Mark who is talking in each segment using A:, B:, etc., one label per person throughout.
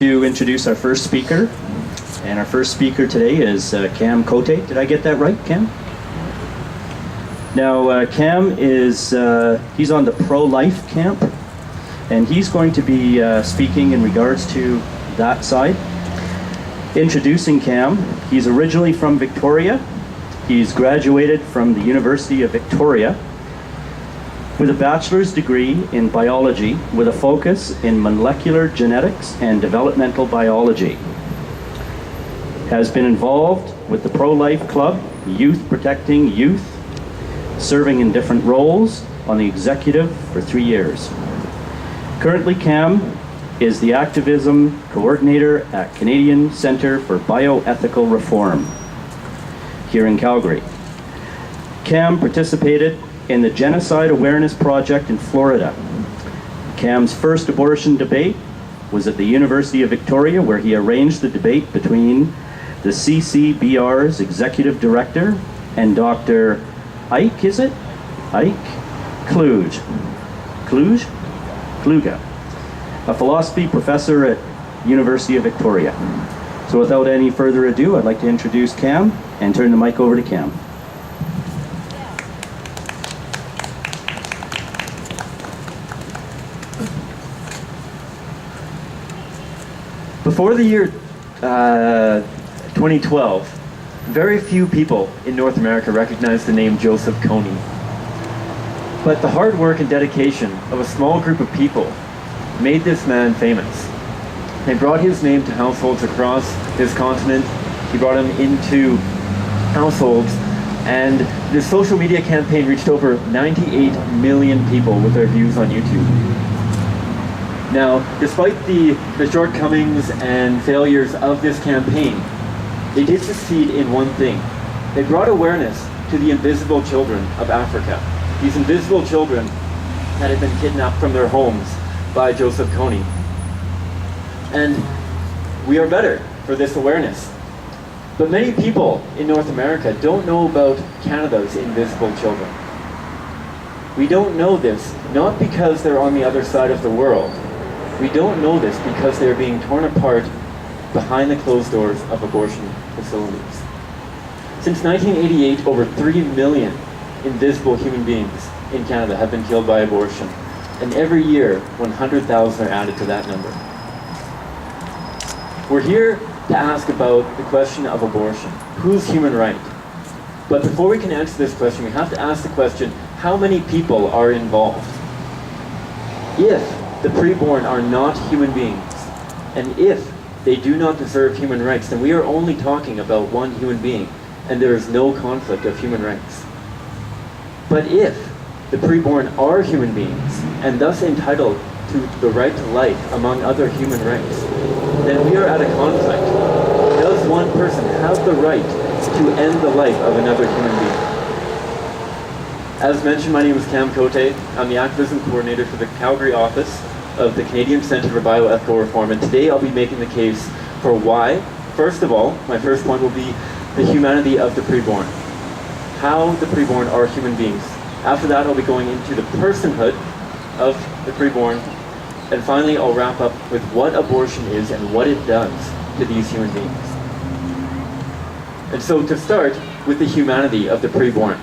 A: To introduce our first speaker, and our first speaker today is Cam Cote. Did I get that right, Cam? Now, Cam is, he's on the pro-life camp, and he's going to be speaking in regards to that side. Introducing Cam, he's originally from Victoria. He's graduated from the University of Victoria with a bachelor's degree in biology with a focus in molecular genetics and developmental biology. Has been involved with the Pro-Life Club, Youth Protecting Youth, serving in different roles on the executive for 3 years. Currently, Cam is the activism coordinator at Canadian Centre for Bioethical Reform here in Calgary. Cam participated in the Genocide Awareness Project in Florida. Cam's first abortion debate was at the University of Victoria, where he arranged the debate between the CCBR's executive director and Dr. Ike, is it? Ike Kluge, a philosophy professor at University of Victoria. So without any further ado, I'd like to introduce Cam and turn the mic over to Cam.
B: Before the year 2012, very few people in North America recognized the name Joseph Kony. But the hard work and dedication of a small group of people made this man famous. They brought his name to households across this continent. He brought him into households, and this social media campaign reached over 98 million people with their views on YouTube. Now, despite the shortcomings and failures of this campaign, they did succeed in one thing. They brought awareness to the invisible children of Africa. These invisible children that had been kidnapped from their homes by Joseph Kony. And we are better for this awareness. But many people in North America don't know about Canada's invisible children. We don't know this, not because they're on the other side of the world. We don't know this because they're being torn apart behind the closed doors of abortion facilities. Since 1988, over 3 million invisible human beings in Canada have been killed by abortion. And every year, 100,000 are added to that number. We're here to ask about the question of abortion. Whose human right? But before we can answer this question, we have to ask the question, how many people are involved? If the preborn are not human beings, and if they do not deserve human rights, then we are only talking about one human being, and there is no conflict of human rights. But if the preborn are human beings, and thus entitled to the right to life among other human rights, then we are at a conflict. Does one person have the right to end the life of another human being? As mentioned, my name is Cam Cote. I'm the activism coordinator for the Calgary office of the Canadian Centre for Bioethical Reform, and today I'll be making the case for why. First of all, my first point will be the humanity of the preborn. How the preborn are human beings. After that, I'll be going into the personhood of the preborn, and finally I'll wrap up with what abortion is and what it does to these human beings. And so to start with the humanity of the preborn.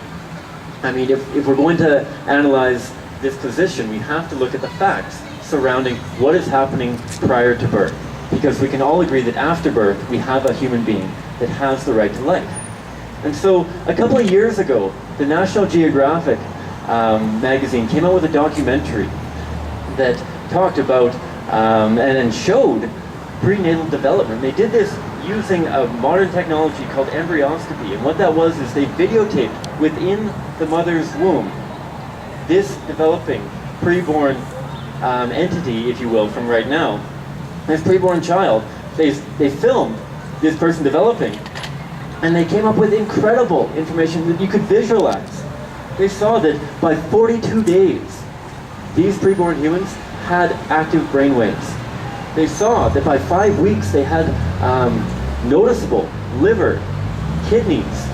B: I mean, if we're going to analyze this position, we have to look at the facts surrounding what is happening prior to birth. Because we can all agree that after birth, we have a human being that has the right to life. And so a couple of years ago, the National Geographic magazine came out with a documentary that talked about and showed prenatal development. They did this using a modern technology called embryoscopy. And what that was is they videotaped within the mother's womb this developing preborn entity, if you will, from right now. This preborn child, they filmed this person developing, and they came up with incredible information that you could visualize. They saw that by 42 days, these preborn humans had active brain waves. They saw that by 5 weeks they had noticeable liver, kidneys,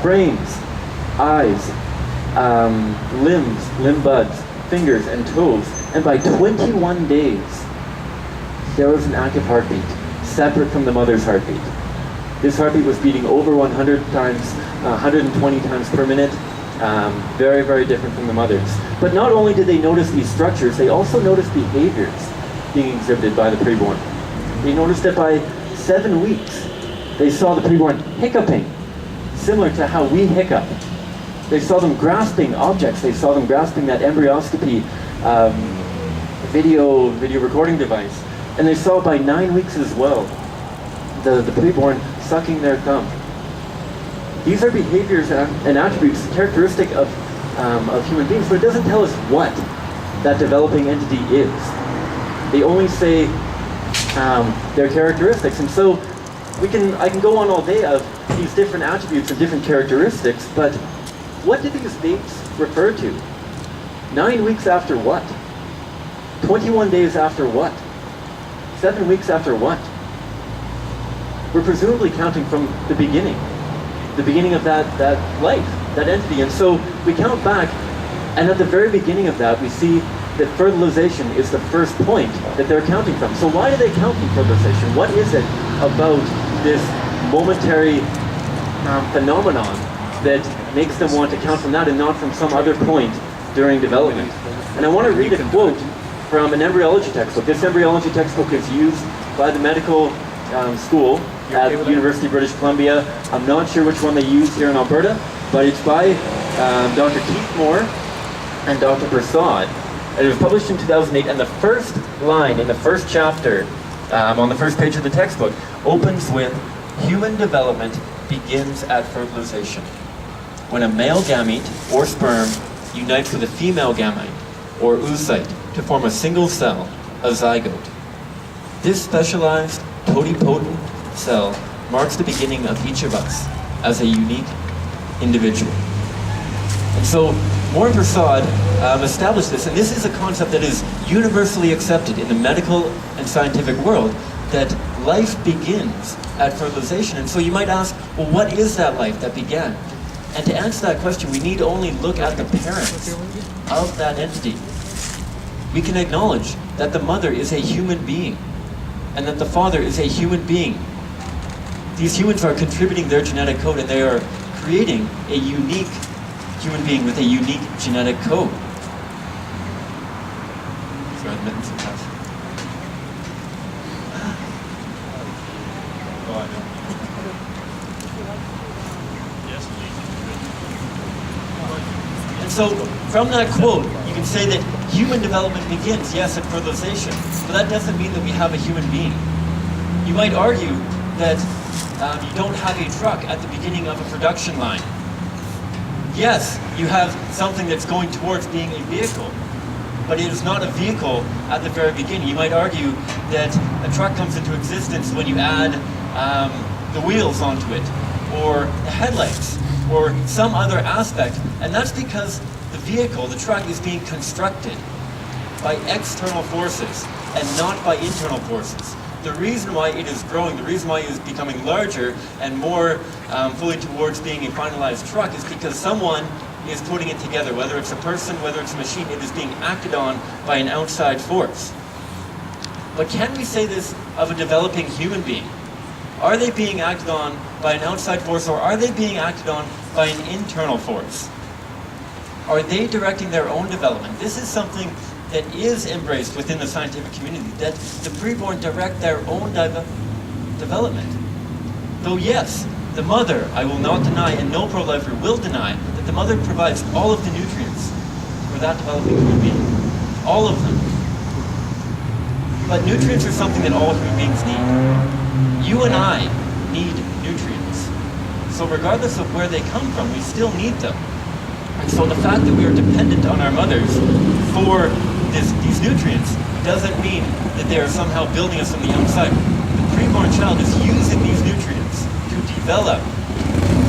B: brains, eyes, limbs, limb buds, fingers, and toes. And by 21 days, there was an active heartbeat, separate from the mother's heartbeat. This heartbeat was beating over 100 times, 120 times per minute, very, very different from the mother's. But not only did they notice these structures, they also noticed behaviors being exhibited by the preborn. They noticed that by 7 weeks, they saw the preborn hiccuping, similar to how we hiccup. They saw them grasping objects. They saw them grasping that embryoscopy video recording device. And they saw by 9 weeks as well, the preborn sucking their thumb. These are behaviors and attributes characteristic of human beings, but it doesn't tell us what that developing entity is. They only say their characteristics. And so I can go on all day of these different attributes and different characteristics, but what do these dates refer to? 9 weeks after what? 21 days after what? 7 weeks after what? We're presumably counting from the beginning of that life, that entity. And so we count back, and at the very beginning of that, we see that fertilization is the first point that they're counting from. So why do they count from fertilization? What is it about this momentary phenomenon that makes them want to count from that and not from some other point during development? And I want to read a quote from an embryology textbook. This embryology textbook is used by the medical school at the University of British Columbia. I'm not sure which one they use here in Alberta, but it's by Dr. Keith Moore and Dr. Prasad. And it was published in 2008, and the first line in the first chapter, on the first page of the textbook, opens with, "Human development begins at fertilization, when a male gamete, or sperm, unites with a female gamete, or oocyte, to form a single cell, a zygote. This specialized, totipotent cell marks the beginning of each of us as a unique individual." And so, Moore and Prasad established this, and this is a concept that is universally accepted in the medical and scientific world, that life begins at fertilization. And so you might ask, well, what is that life that began? And to answer that question, we need only look at the parents of that entity. We can acknowledge that the mother is a human being, and that the father is a human being. These humans are contributing their genetic code, and they are creating a unique human being with a unique genetic code. Sorry, admittance of pass. Oh, I know. Yes, please. And so, from that quote, you can say that human development begins, yes, at fertilization, but that doesn't mean that we have a human being. You might argue that you don't have a truck at the beginning of a production line. Yes, you have something that's going towards being a vehicle, but it is not a vehicle at the very beginning. You might argue that a truck comes into existence when you add the wheels onto it, or the headlights, or some other aspect, and that's because the vehicle, the truck, is being constructed by external forces and not by internal forces. The reason why it is growing, the reason why it is becoming larger and more fully towards being a finalized truck is because someone is putting it together. Whether it's a person, whether it's a machine, it is being acted on by an outside force. But can we say this of a developing human being? Are they being acted on by an outside force, or are they being acted on by an internal force? Are they directing their own development? This is something that is embraced within the scientific community, that the preborn direct their own development. Though yes, the mother, I will not deny, and no pro-lifer will deny, that the mother provides all of the nutrients for that developing human being. All of them. But nutrients are something that all human beings need. You and I need nutrients. So regardless of where they come from, we still need them. And so the fact that we are dependent on our mothers for these nutrients doesn't mean that they are somehow building us from the outside. The preborn child is using these nutrients to develop,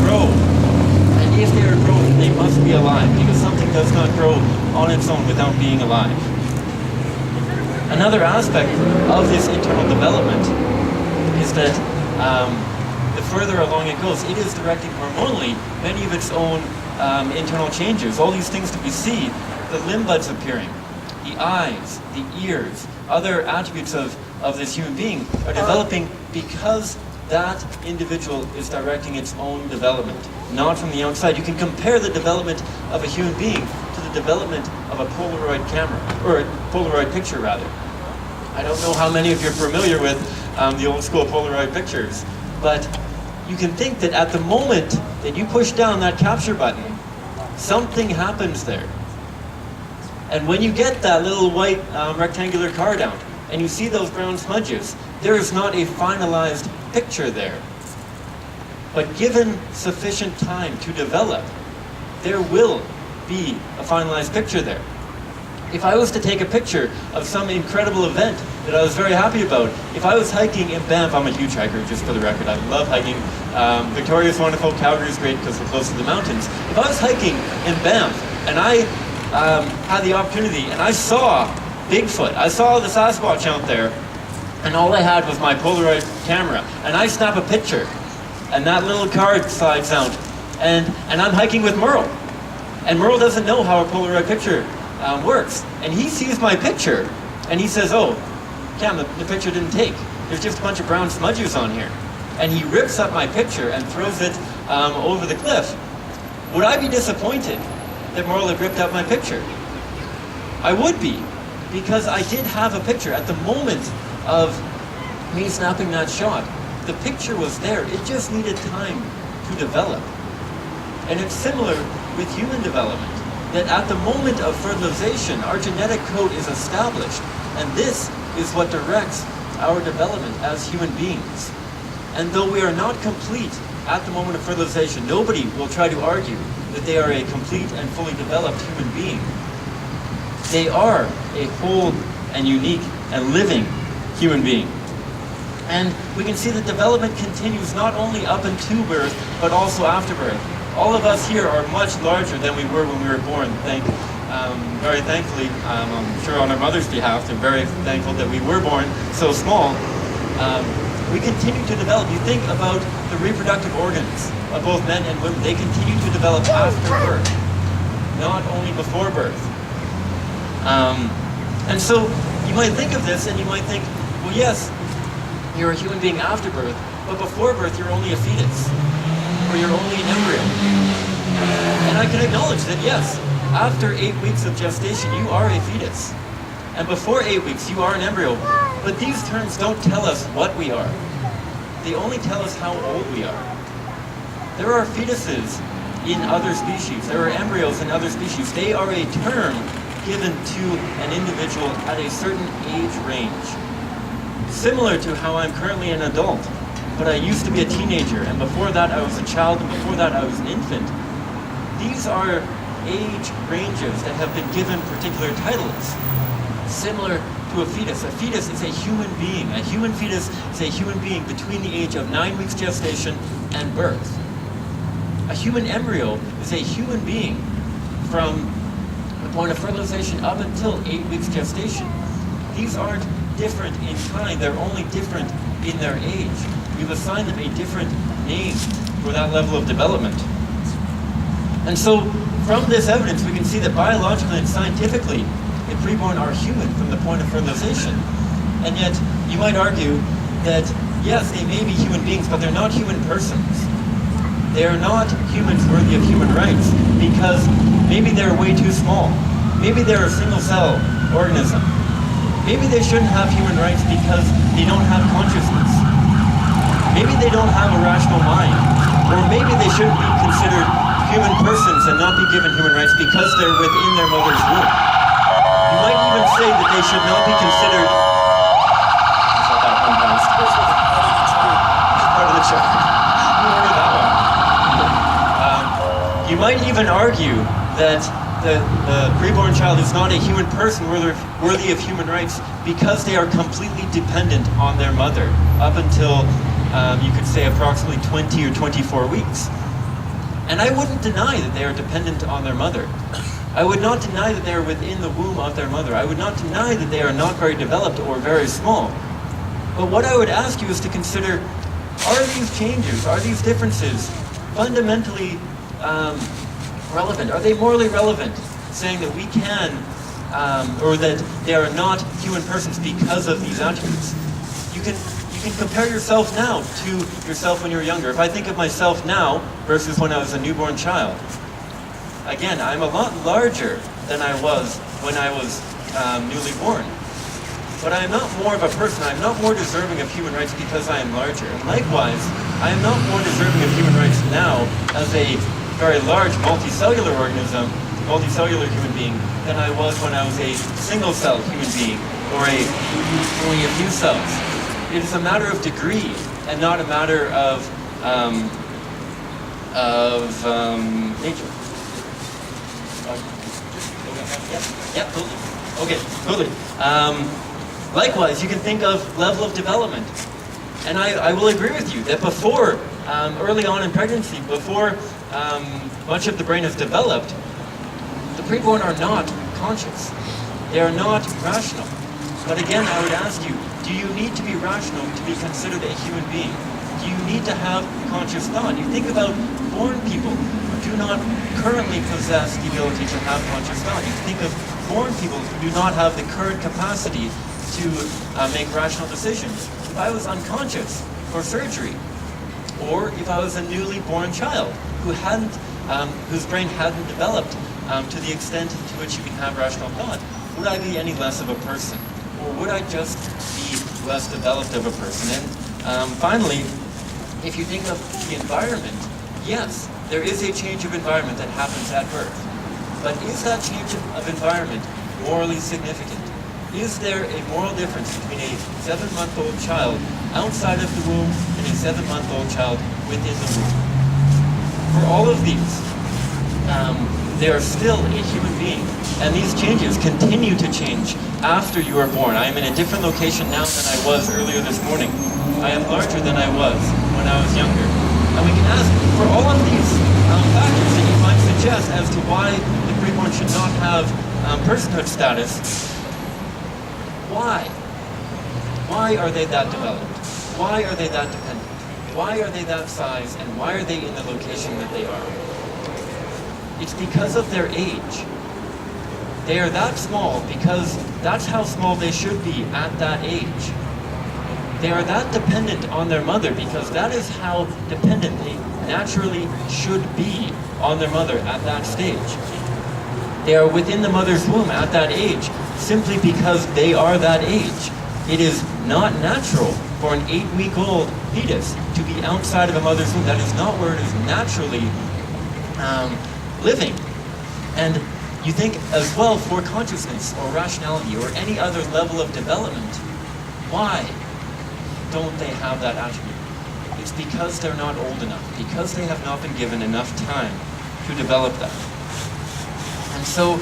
B: grow, and if they are growing, they must be alive, because something does not grow on its own without being alive. Another aspect of this internal development is that the further along it goes, it is directing hormonally many of its own internal changes. All these things that we see, the limb buds appearing, the eyes, the ears, other attributes of of this human being are developing because that individual is directing its own development, not from the outside. You can compare the development of a human being to the development of a Polaroid camera, or a Polaroid picture rather. I don't know how many of you are familiar with the old school Polaroid pictures, but you can think that at the moment that you push down that capture button, something happens there. And when you get that little white rectangular card out, and you see those brown smudges, there is not a finalized picture there. But given sufficient time to develop, there will be a finalized picture there. If I was to take a picture of some incredible event that I was very happy about, if I was hiking in Banff, I'm a huge hiker, just for the record, I love hiking. Victoria's wonderful, Calgary's great because we're close to the mountains. If I was hiking in Banff and I had the opportunity and I saw Bigfoot, I saw the Sasquatch out there, and all I had was my Polaroid camera, and I snap a picture, and that little card slides out, and I'm hiking with Merl, and Merl doesn't know how a Polaroid picture works, and he sees my picture, and he says, "Oh, Cam, the picture didn't take. There's just a bunch of brown smudges on here," and he rips up my picture and throws it over the cliff. Would I be disappointed that Merl had ripped up my picture? I would be, because I did have a picture at the moment of me snapping that shot. The picture was there, it just needed time to develop. And it's similar with human development, that at the moment of fertilization, our genetic code is established, and this is what directs our development as human beings. And though we are not complete at the moment of fertilization, nobody will try to argue that they are a complete and fully developed human being. They are a whole and unique and living human being. And we can see that development continues not only up into birth, but also after birth. All of us here are much larger than we were when we were born. Very thankfully, I'm sure on our mother's behalf, they're very thankful that we were born so small. We continue to develop. You think about the reproductive organs of both men and women. They continue to develop after birth, not only before birth. And so you might think of this and you might think, well, yes, you're a human being after birth, but before birth you're only a fetus, or you're only an embryo. And I can acknowledge that, yes, after 8 weeks of gestation you are a fetus, and before 8 weeks you are an embryo, but these terms don't tell us what we are. They only tell us how old we are. There are fetuses in other species, there are embryos in other species. They are a term given to an individual at a certain age range. Similar to how I'm currently an adult, but I used to be a teenager, and before that I was a child, and before that I was an infant. These are age ranges that have been given particular titles, similar to a fetus. A fetus is a human being. A human fetus is a human being between the age of 9 weeks gestation and birth. A human embryo is a human being from the point of fertilization up until 8 weeks gestation. These aren't different in kind, they're only different in their age. We've assigned them a different name for that level of development. And so from this evidence we can see that biologically and scientifically the preborn are human from the point of fertilization. And yet you might argue that yes, they may be human beings, but they're not human persons. They are not humans worthy of human rights because maybe they're way too small. Maybe they're a single cell organism. Maybe they shouldn't have human rights because they don't have consciousness. Maybe they don't have a rational mind. Or maybe they shouldn't be considered human persons and not be given human rights because they're within their mother's womb. You might even say that they should not be considered... Part of the show. You might even argue that the preborn child is not a human person worthy of human rights because they are completely dependent on their mother up until, you could say, approximately 20 or 24 weeks. And I wouldn't deny that they are dependent on their mother. I would not deny that they are within the womb of their mother. I would not deny that they are not very developed or very small. But what I would ask you is to consider, are these changes, are these differences fundamentally relevant? Are they morally relevant, saying that we can
C: or that they are not human persons because of these attributes. You can compare yourself now to yourself when you were younger. If I think of myself now versus when I was a newborn child, again, I'm a lot larger than I was when I was newly born. But I am not more of a person. I am not more deserving of human rights because I am larger. And likewise, I am not more deserving of human rights now as a very large multicellular organism, multicellular human being, than I was when I was a single-celled human being or only a few cells. It is a matter of degree and not a matter of nature. Yeah, totally. Okay, totally. Likewise, you can think of level of development. And I will agree with you that before, early on in pregnancy, before much of the brain has developed, the preborn are not conscious. They are not rational. But again, I would ask you, do you need to be rational to be considered a human being? Do you need to have conscious thought? You think about born people who do not currently possess the ability to have conscious thought. You think of born people who do not have the current capacity to make rational decisions. If I was unconscious for surgery, or if I was a newly born child who hadn't, whose brain hadn't developed to the extent to which you can have rational thought, would I be any less of a person? Or would I just be less developed of a person? And finally, if you think of the environment, yes, there is a change of environment that happens at birth. But is that change of environment morally significant? Is there a moral difference between a 7-month-old child outside of the womb and a 7-month-old child within the womb? For all of these, they are still a human being. And these changes continue to change after you are born. I am in a different location now than I was earlier this morning. I am larger than I was when I was younger. And we can ask, for all of these factors that you might suggest as to why the preborn should not have personhood status, why? Why are they that developed? Why are they that dependent? Why are they that size? And why are they in the location that they are? It's because of their age. They are that small because that's how small they should be at that age. They are that dependent on their mother because that is how dependent they naturally should be on their mother at that stage. They are within the mother's womb at that age simply because they are that age. It is not natural for an 8-week-old fetus to be outside of a mother's womb. That is not where it is naturally living. And you think as well for consciousness or rationality or any other level of development, why don't they have that attribute? It's because they're not old enough, because they have not been given enough time to develop that. And so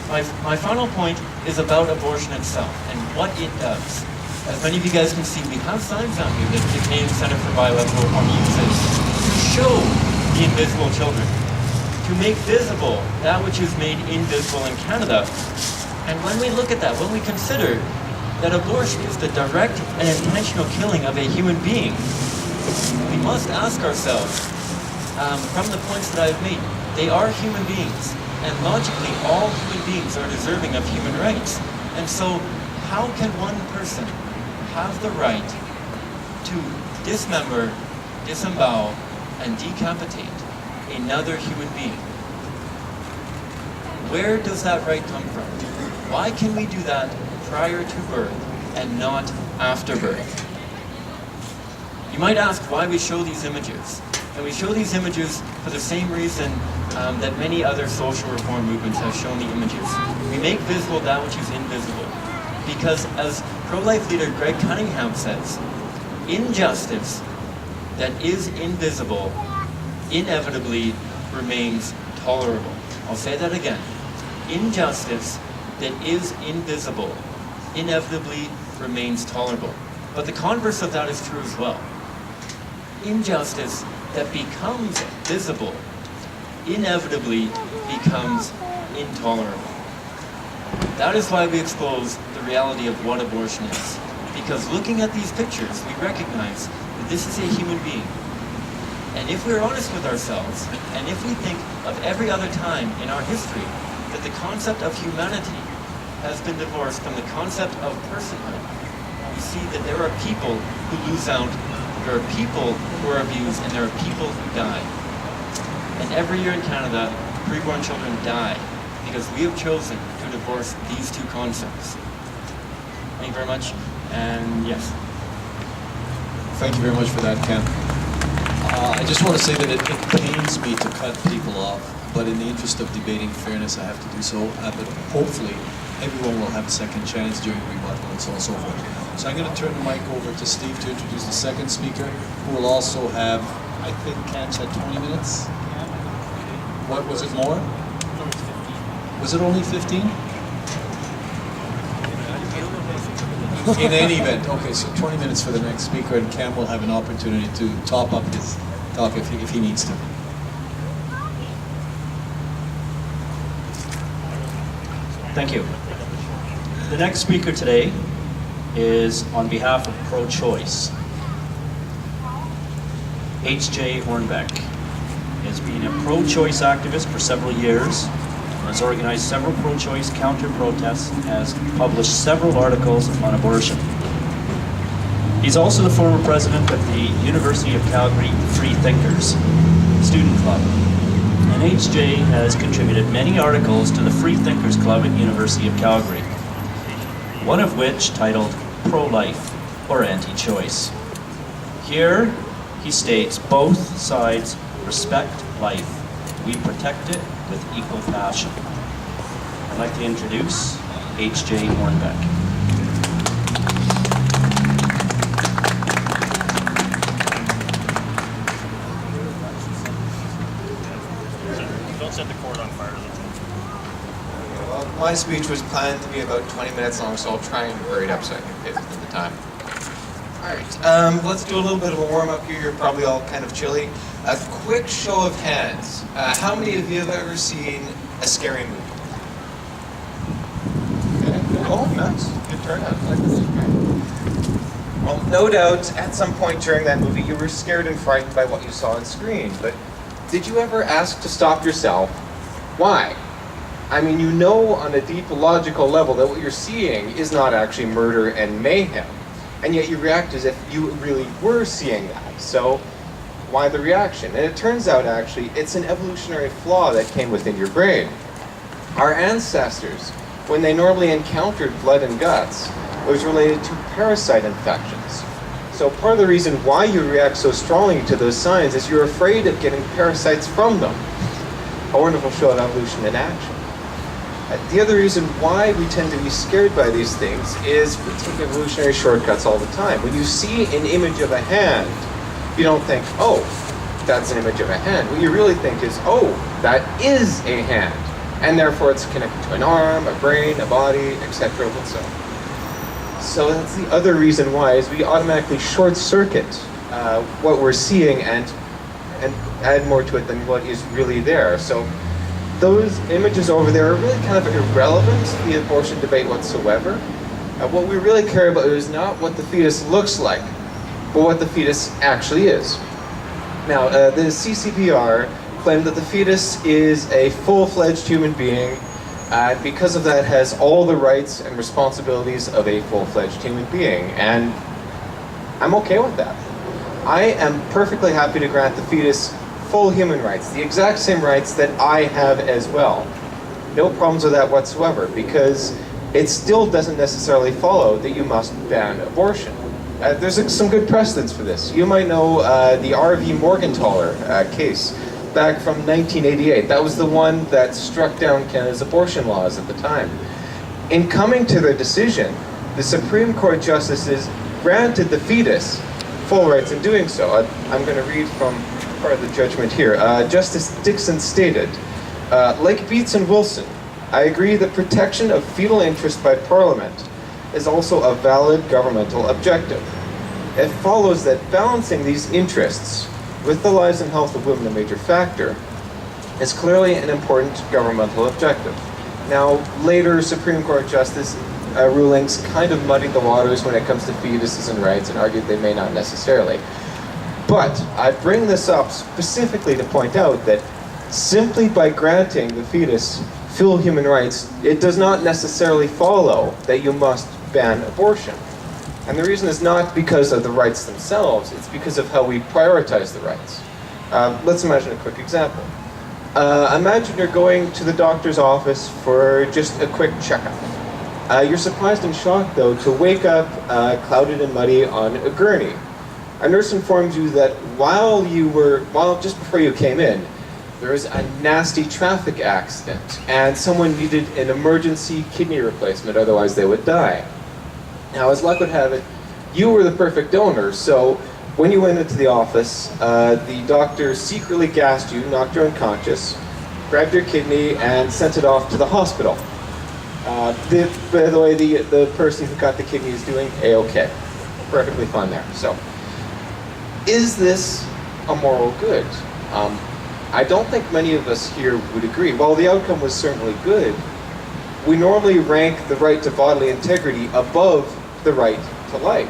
C: my final point is about abortion itself and what it does. As many of you guys can see, we have signs out here that the Canadian Centre for Biological Reform uses to show the invisible children, to make visible that which is made invisible in Canada. And when we look at that, when we consider that abortion is the direct and intentional killing of a human being, we must ask ourselves, from the points that I've made, they are human beings, and logically all human beings are deserving of human rights. And so how can one person have the right to dismember, disembowel, and decapitate another human being? Where does that right come from? Why can we do that prior to birth and not after birth? You might ask why we show these images. And we show these images for the same reason that many other social reform movements have shown the images. We make visible that which is invisible. Because as pro-life leader Greg Cunningham says, injustice that is invisible inevitably remains tolerable. I'll say that again. Injustice that is invisible inevitably remains tolerable. But the converse of that is true as well. Injustice that becomes visible inevitably becomes intolerable. That is why we expose the reality of what abortion is. Because looking at these pictures, we recognize that this is a human being. And if we're honest with ourselves, and if we think of every other time in our history that the concept of humanity has been divorced from the concept of personhood, we see that there are people who lose out, there are people who are abused, and there are people who die. And every year in Canada, preborn children die because we have chosen to divorce these two concepts. Thank you very much, and yes.
D: Thank you very much for that, Ken. I just want to say that it pains me to cut people off, but in the interest of debating fairness, I have to do so. But hopefully, everyone will have a second chance during rebuttal and so on and so forth. So I'm going to turn the mic over to Steve to introduce the second speaker, who will also have, I think, Ken said 20 minutes? What, was it more? Was it only 15? In any event, okay, so 20 minutes for the next speaker, and Cam will have an opportunity to top up his talk if he needs to.
A: Thank you. The next speaker today is on behalf of pro-choice. H.J. Hornbeck has been a pro-choice activist for several years, has organized several pro-choice counter-protests, and has published several articles on abortion. He's also the former president of the University of Calgary Free Thinkers Student Club. And HJ has contributed many articles to the Free Thinkers Club at University of Calgary, one of which titled Pro-Life or Anti-Choice. Here he states both sides respect life. We protect it with equal passion. I'd like to introduce H.J. Hornbeck.
E: Don't set the cord on fire.
F: Well, my speech was planned to be about 20 minutes long, so I'll try and hurry it up so I can fit within the time. Alright, let's do a little bit of a warm-up here. You're probably all kind of chilly. A quick show of hands. How many of you have ever seen a scary movie? Okay. Oh, nice. Good turnout. I like this. Great. Well, no doubt, at some point during that movie, you were scared and frightened by what you saw on screen. But did you ever ask to stop yourself? Why? I mean, you know on a deep logical level that what you're seeing is not actually murder and mayhem. And yet you react as if you really were seeing that. So why the reaction? And it turns out, actually, it's an evolutionary flaw that came within your brain. Our ancestors, when they normally encountered blood and guts, it was related to parasite infections. So part of the reason why you react so strongly to those signs is you're afraid of getting parasites from them. A wonderful show of evolution in action. The other reason why we tend to be scared by these things is we take evolutionary shortcuts all the time. When you see an image of a hand, you don't think, oh, that's an image of a hand. What you really think is, oh, that is a hand. And therefore it's connected to an arm, a brain, a body, etc. and so on. So that's the other reason why, is we automatically short-circuit what we're seeing and add more to it than what is really there. So those images over there are really kind of irrelevant to the abortion debate whatsoever. What we really care about is not what the fetus looks like, but what the fetus actually is. Now, the CCPR claimed that the fetus is a full-fledged human being, and because of that has all the rights and responsibilities of a full-fledged human being, and I'm okay with that. I am perfectly happy to grant the fetus full human rights, the exact same rights that I have as well. No problems with that whatsoever, because it still doesn't necessarily follow that you must ban abortion. There's some good precedents for this. You might know the R.V. Morgenthaler case back from 1988. That was the one that struck down Canada's abortion laws at the time. In coming to their decision, the Supreme Court justices granted the fetus full rights in doing so. I'm going to read from part of the judgment here. Justice Dixon stated, like Beets and Wilson, I agree that protection of fetal interest by Parliament is also a valid governmental objective. It follows that balancing these interests with the lives and health of women, a major factor, is clearly an important governmental objective. Now, later Supreme Court Justice rulings kind of muddied the waters when it comes to fetuses and rights and argued they may not necessarily. But I bring this up specifically to point out that simply by granting the fetus full human rights, it does not necessarily follow that you must ban abortion. And the reason is not because of the rights themselves, it's because of how we prioritize the rights. Let's imagine a quick example. Imagine you're going to the doctor's office for just a quick checkup. You're surprised and shocked, though, to wake up clouded and muddy on a gurney. A nurse informs you that while just before you came in, there was a nasty traffic accident and someone needed an emergency kidney replacement, otherwise they would die. Now, as luck would have it, you were the perfect donor, so when you went into the office, the doctor secretly gassed you, knocked you unconscious, grabbed your kidney, and sent it off to the hospital. By the way, the person who got the kidney is doing A-okay. Perfectly fine there. So, is this a moral good? I don't think many of us here would agree. While the outcome was certainly good, we normally rank the right to bodily integrity above the right to life.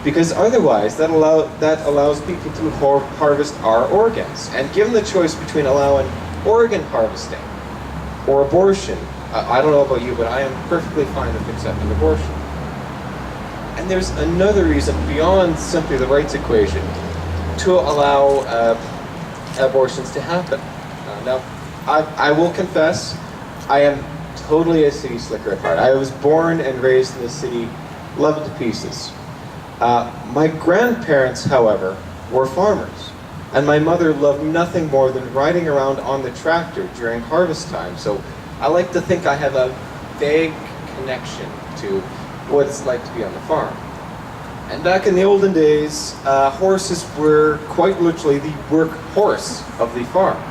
F: Because otherwise, that allows people to harvest our organs. And given the choice between allowing organ harvesting or abortion, I don't know about you, but I am perfectly fine with accepting abortion. And there's another reason beyond simply the rights equation to allow abortions to happen. Now, I will confess, I am totally a city slicker at heart. I was born and raised in the city, love it to pieces. My grandparents, however, were farmers, and my mother loved nothing more than riding around on the tractor during harvest time, so I like to think I have a vague connection to what it's like to be on the farm. And back in the olden days, horses were quite literally the workhorse of the farm.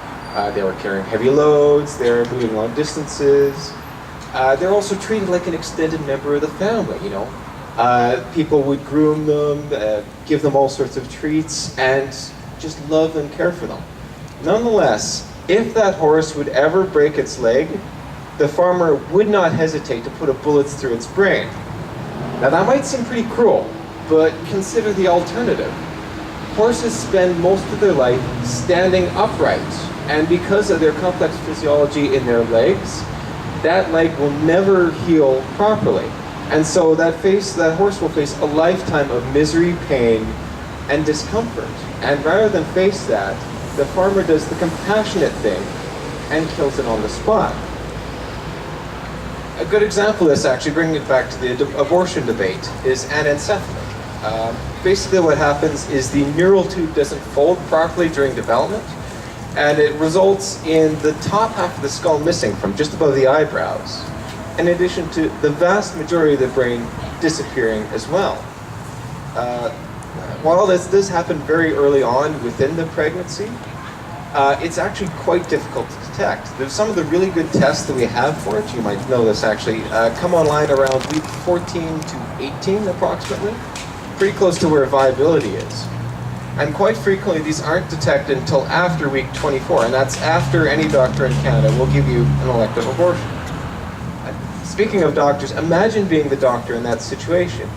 F: They were carrying heavy loads, they were moving long distances. They're also treated like an extended member of the family, you know. People would groom them, give them all sorts of treats, and just love and care for them. Nonetheless, if that horse would ever break its leg, the farmer would not hesitate to put a bullet through its brain. Now that might seem pretty cruel, but consider the alternative. Horses spend most of their life standing upright, and because of their complex physiology in their legs, that leg will never heal properly. And so that horse will face a lifetime of misery, pain, and discomfort. And rather than face that, the farmer does the compassionate thing and kills it on the spot. A good example of this, actually, bringing it back to the abortion debate, is anencephaly. Basically what happens is the neural tube doesn't fold properly during development, and it results in the top half of the skull missing from just above the eyebrows, in addition to the vast majority of the brain disappearing as well. While this does happen very early on within the pregnancy, it's actually quite difficult to detect. There's some of the really good tests that we have for it, you might know this actually, come online around week 14 to 18 approximately, pretty close to where viability is. And quite frequently these aren't detected until after week 24, and that's after any doctor in Canada will give you an elective abortion. Speaking of doctors, imagine being the doctor in that situation.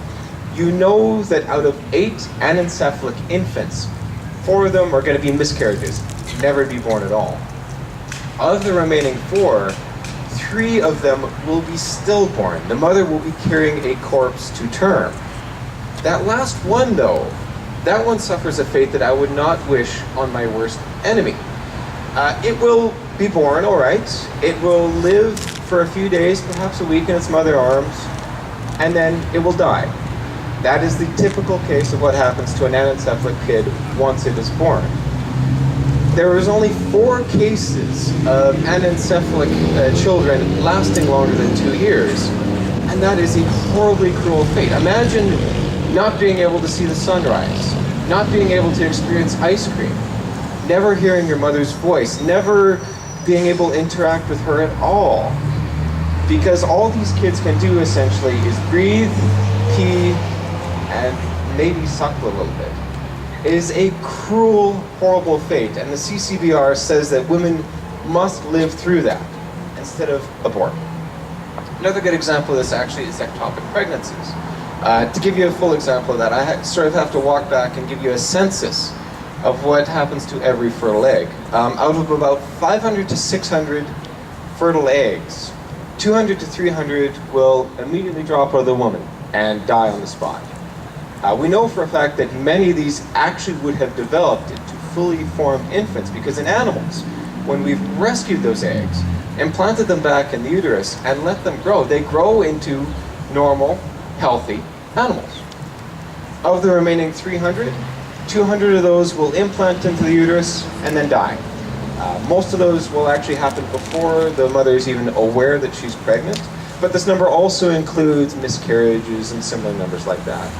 F: You know that out of 8 anencephalic infants, 4 of them are going to be miscarriages, never be born at all. Of the remaining 4, 3 of them will be stillborn. The mother will be carrying a corpse to term. That last one, though, that one suffers a fate that I would not wish on my worst enemy. It will be born, all right. It will live for a few days, perhaps a week in its mother's arms, and then it will die. That is the typical case of what happens to an anencephalic kid once it is born. There is only 4 cases of anencephalic children lasting longer than 2 years, and that is a horribly cruel fate. Imagine not being able to see the sunrise, not being able to experience ice cream, never hearing your mother's voice, never being able to interact with her at all. Because all these kids can do essentially is breathe, pee, and maybe suckle a little bit. It is a cruel, horrible fate, and the CCBR says that women must live through that instead of abort. Another good example of this actually is ectopic pregnancies. To give you a full example of that, I sort of have to walk back and give you a census of what happens to every fertile egg. Out of about 500 to 600 fertile eggs, 200 to 300 will immediately drop out of the woman and die on the spot. We know for a fact that many of these actually would have developed into fully formed infants, because in animals, when we've rescued those eggs, implanted them back in the uterus, and let them grow, they grow into normal, healthy animals. Of the remaining 300, 200 of those will implant into the uterus and then die. Most of those will actually happen before the mother is even aware that she's pregnant, but this number also includes miscarriages and similar numbers like that.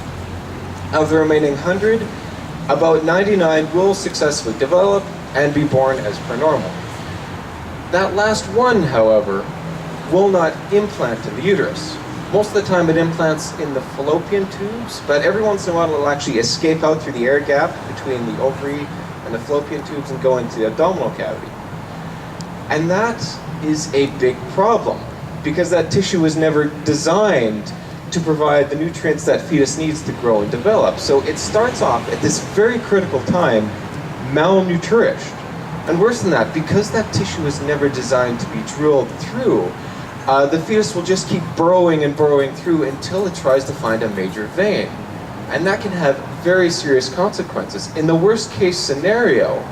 F: Of the remaining 100, about 99 will successfully develop and be born as per normal. That last one, however, will not implant in the uterus. Most of the time it implants in the fallopian tubes, but every once in a while it'll actually escape out through the air gap between the ovary and the fallopian tubes and go into the abdominal cavity. And that is a big problem, because that tissue was never designed to provide the nutrients that fetus needs to grow and develop. So it starts off at this very critical time malnourished. And worse than that, because that tissue was never designed to be drilled through, the fetus will just keep burrowing and burrowing through until it tries to find a major vein. And that can have very serious consequences. In the worst case scenario,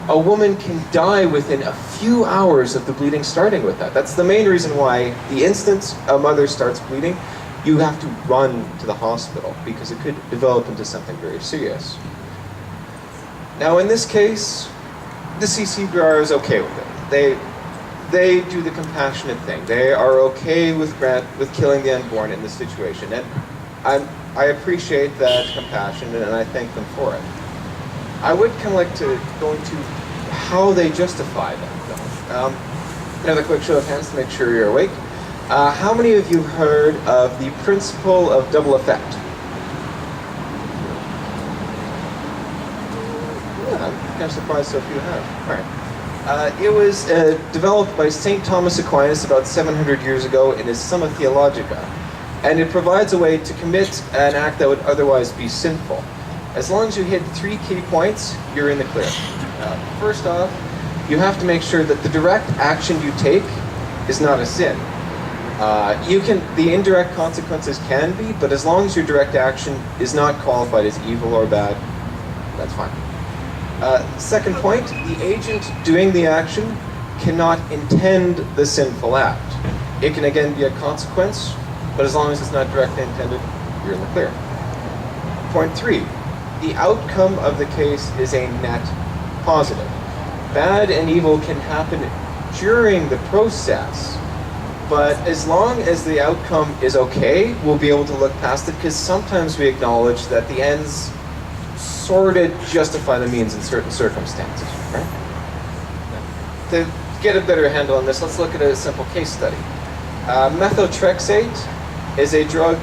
F: a woman can die within a few hours of the bleeding starting with that. That's the main reason why the instant a mother starts bleeding, you have to run to the hospital, because it could develop into something very serious. Now in this case, the CCBR is okay with it. They do the compassionate thing. They are okay with killing the unborn in this situation. And I appreciate that compassion, and I thank them for it. I would kind of like to go into how they justify that, though. Another quick show of hands to make sure you're awake. How many of you heard of the principle of double effect? Yeah, I'm kind of surprised so few have. All right. It was developed by St. Thomas Aquinas about 700 years ago in his Summa Theologica, and it provides a way to commit an act that would otherwise be sinful. As long as you hit 3 key points, you're in the clear. First off, you have to make sure that the direct action you take is not a sin. The indirect consequences can be, but as long as your direct action is not qualified as evil or bad, that's fine. Second point, the agent doing the action cannot intend the sinful act. It can again be a consequence, but as long as it's not directly intended, you're in the clear. Point 3, the outcome of the case is a net positive. Bad and evil can happen during the process, but as long as the outcome is okay, we'll be able to look past it, because sometimes we acknowledge that the ends sort of justify the means in certain circumstances, right? To get a better handle on this, let's look at a simple case study. Methotrexate is a drug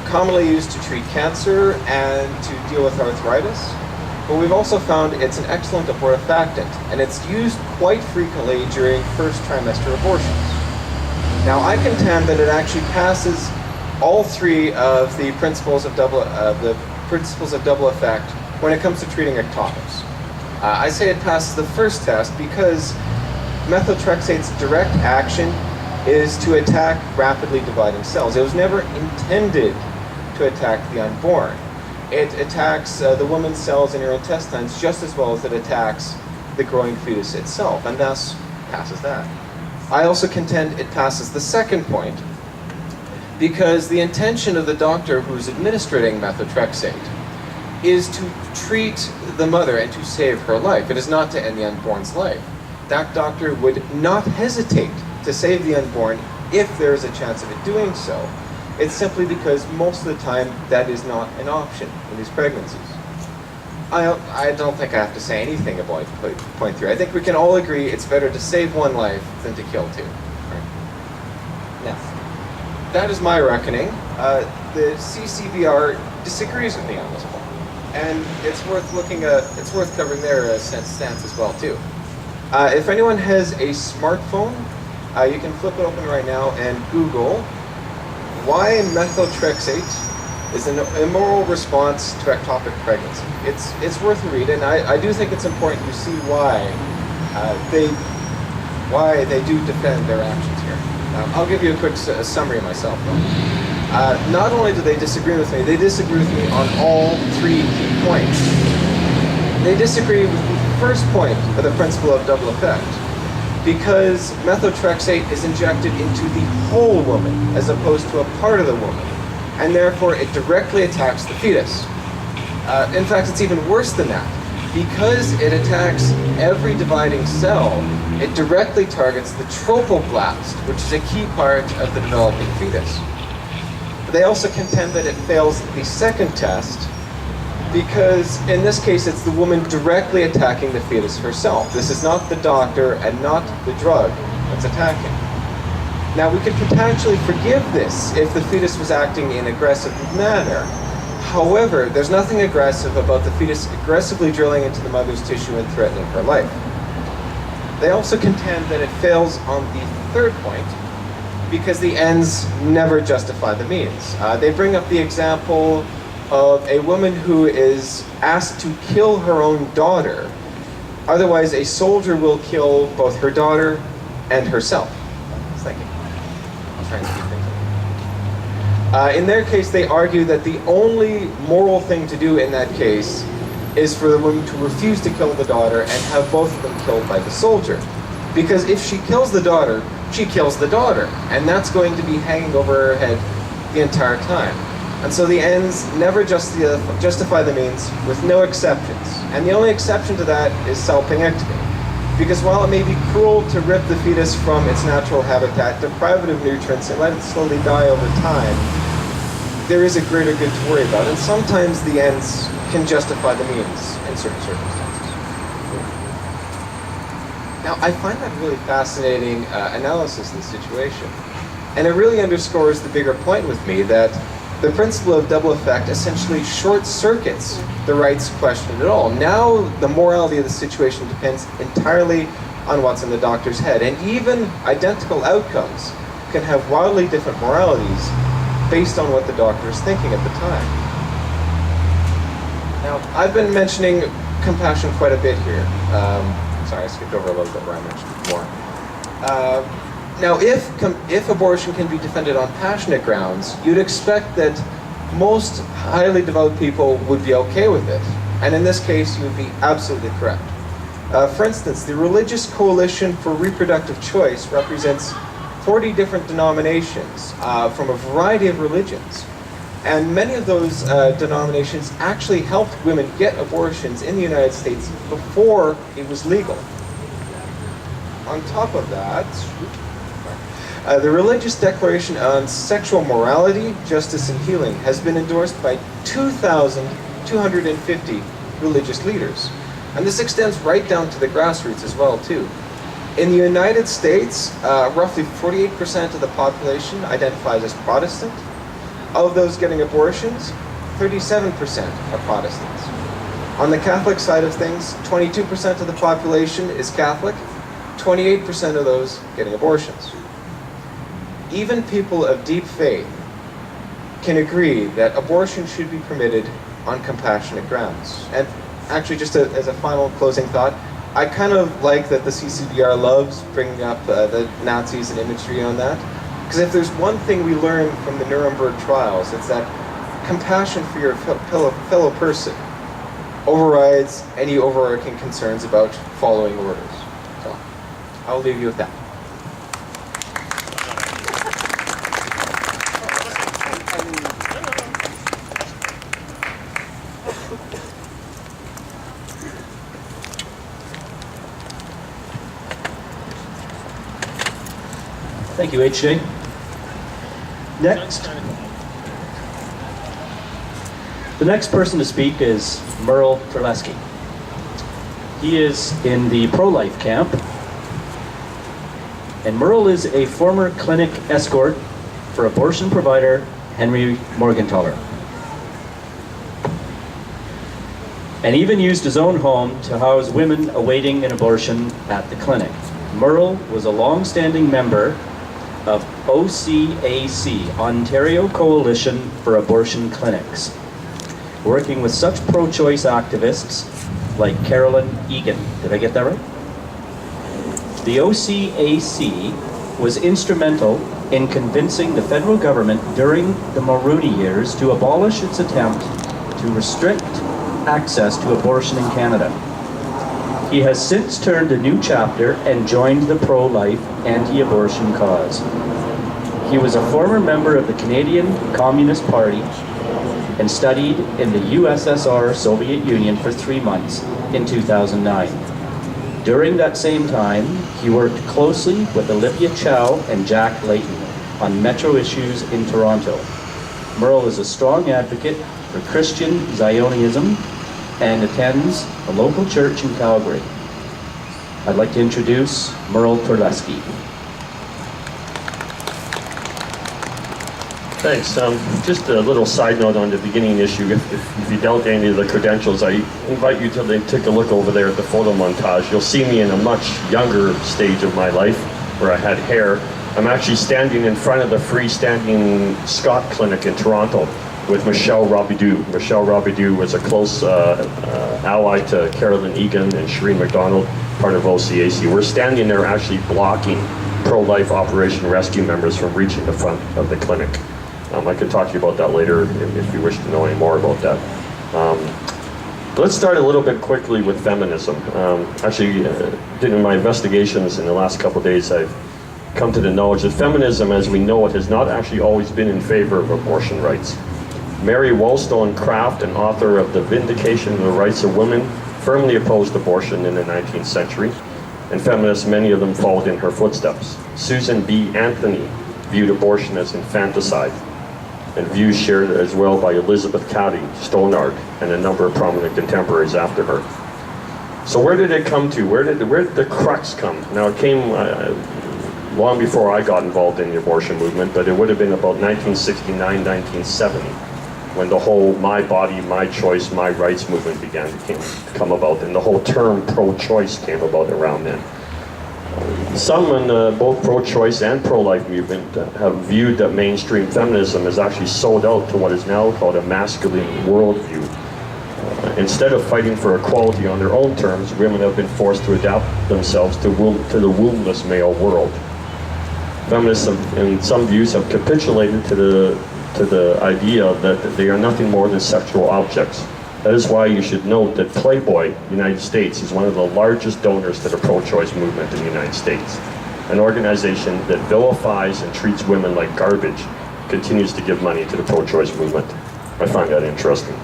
F: commonly used to treat cancer and to deal with arthritis, but we've also found it's an excellent abortifactant, and it's used quite frequently during first trimester abortions. Now, I contend that it actually passes all 3 of the principles of double effect when it comes to treating ectopics. I say it passes the first test because methotrexate's direct action is to attack rapidly dividing cells. It was never intended to attack the unborn. It attacks the woman's cells in her intestines just as well as it attacks the growing fetus itself, and thus passes that. I also contend it passes the second point because the intention of the doctor who's administering methotrexate is to treat the mother and to save her life. It is not to end the unborn's life. That doctor would not hesitate to save the unborn if there is a chance of it doing so. It's simply because most of the time that is not an option in these pregnancies. I don't think I have to say anything about point 3. I think we can all agree it's better to save one life than to kill 2. Right? Now, that is my reckoning. The CCBR disagrees with me on this point, and it's worth covering their stance as well too. If anyone has a smartphone, you can flip it open right now and Google why methotrexate is an immoral response to ectopic pregnancy. It's worth a read, and I do think it's important to see why why they do defend their actions here. I'll give you a quick summary myself, though. Not only do they disagree with me, they disagree with me on all three key points. They disagree with the first point of the principle of double effect, because methotrexate is injected into the whole woman as opposed to a part of the woman, and therefore it directly attacks the fetus. In fact, it's even worse than that. Because it attacks every dividing cell, it directly targets the trophoblast, which is a key part of the developing fetus. They also contend that it fails the second test because in this case it's the woman directly attacking the fetus herself. This is not the doctor and not the drug that's attacking. Now we could potentially forgive this if the fetus was acting in an aggressive manner. However, there's nothing aggressive about the fetus aggressively drilling into the mother's tissue and threatening her life. They also contend that it fails on the third point because the ends never justify the means. They bring up the example of a woman who is asked to kill her own daughter. Otherwise, a soldier will kill both her daughter and herself. Thank you. I'll try and speed things up. In their case, they argue that the only moral thing to do in that case is for the woman to refuse to kill the daughter and have both of them killed by the soldier. Because if she kills the daughter, she kills the daughter, and that's going to be hanging over her head the entire time. And so the ends never justify the means, with no exceptions. And the only exception to that is salpingectomy. Because while it may be cruel to rip the fetus from its natural habitat, deprive it of nutrients, and let it slowly die over time, there is a greater good to worry about. And sometimes the ends can justify the means in certain circumstances. Now, I find that really fascinating analysis of the situation. And it really underscores the bigger point with me that the principle of double effect essentially short-circuits the rights question at all. Now the morality of the situation depends entirely on what's in the doctor's head. And even identical outcomes can have wildly different moralities based on what the doctor is thinking at the time. Now, I've been mentioning compassion quite a bit here. Sorry, I skipped over a little bit where I mentioned more. Now, if abortion can be defended on passionate grounds, you'd expect that most highly devout people would be okay with it. And in this case, you would be absolutely correct. For instance, the Religious Coalition for Reproductive Choice represents 40 different denominations from a variety of religions. And many of those denominations actually helped women get abortions in the United States before it was legal. On top of that, the Religious Declaration on Sexual Morality, Justice, and Healing has been endorsed by 2,250 religious leaders. And this extends right down to the grassroots as well, too. In the United States, roughly 48% of the population identifies as Protestant. Of those getting abortions, 37% are Protestants. On the Catholic side of things, 22% of the population is Catholic, 28% of those getting abortions. Even people of deep faith can agree that abortion should be permitted on compassionate grounds. And actually, just as a final closing thought, I kind of like that the CCBR loves bringing up the Nazis and imagery on that. Because if there's one thing we learned from the Nuremberg trials, it's that compassion for your fellow person overrides any overarching concerns about following orders. So, I'll leave you with that.
A: Thank you, HJ. Next. The next person to speak is Merl Teski. He is in the pro-life camp, and Merl is a former clinic escort for abortion provider Henry Morgentaler, and even used his own home to house women awaiting an abortion at the clinic. Merl was a long-standing member of OCAC, Ontario Coalition for Abortion Clinics, working with such pro-choice activists like Carolyn Egan. Did I get that right? The OCAC was instrumental in convincing the federal government during the Mulroney years to abolish its attempt to restrict access to abortion in Canada. He has since turned a new chapter and joined the pro-life, anti-abortion cause. He was a former member of the Canadian Communist Party and studied in the USSR Soviet Union for 3 months in 2009. During that same time, he worked closely with Olivia Chow and Jack Layton on metro issues in Toronto. Merl is a strong advocate for Christian Zionism and attends a local church in Calgary. I'd like to introduce Merl Teski.
G: Thanks. Just a little side note on the beginning issue. If you doubt any of the credentials, I invite you to take a look over there at the photo montage. You'll see me in a much younger stage of my life where I had hair. I'm actually standing in front of the freestanding Scott Clinic in Toronto with Michelle Robidoux. Michelle Robidoux was a close ally to Carolyn Egan and Shireen MacDonald, part of OCAC. We're standing there actually blocking pro-life Operation Rescue members from reaching the front of the clinic. I can talk to you about that later if you wish to know any more about that. Let's start a little bit quickly with feminism. Actually, in my investigations in the last couple of days, I've come to the knowledge that feminism, as we know it, has not actually always been in favor of abortion rights. Mary Wollstonecraft, an author of The Vindication of the Rights of Women, firmly opposed abortion in the 19th century, and feminists, many of them, followed in her footsteps. Susan B. Anthony viewed abortion as infanticide, and views shared as well by Elizabeth Cady, Stonard, and a number of prominent contemporaries after her. So where did it come to? Where did the crux come? Now it came long before I got involved in the abortion movement, but it would have been about 1969, 1970, when the whole my body, my choice, my rights movement began to come about, and the whole term pro-choice came about around then. Some in both pro-choice and pro-life movement have viewed that mainstream feminism is actually sold out to what is now called a masculine worldview. Instead of fighting for equality on their own terms, women have been forced to adapt themselves to the wombless male world. Feminists in some views have capitulated to the idea that they are nothing more than sexual objects. That is why you should note that Playboy United States is one of the largest donors to the pro-choice movement in the United States. An organization that vilifies and treats women like garbage continues to give money to the pro-choice movement. I find that interesting.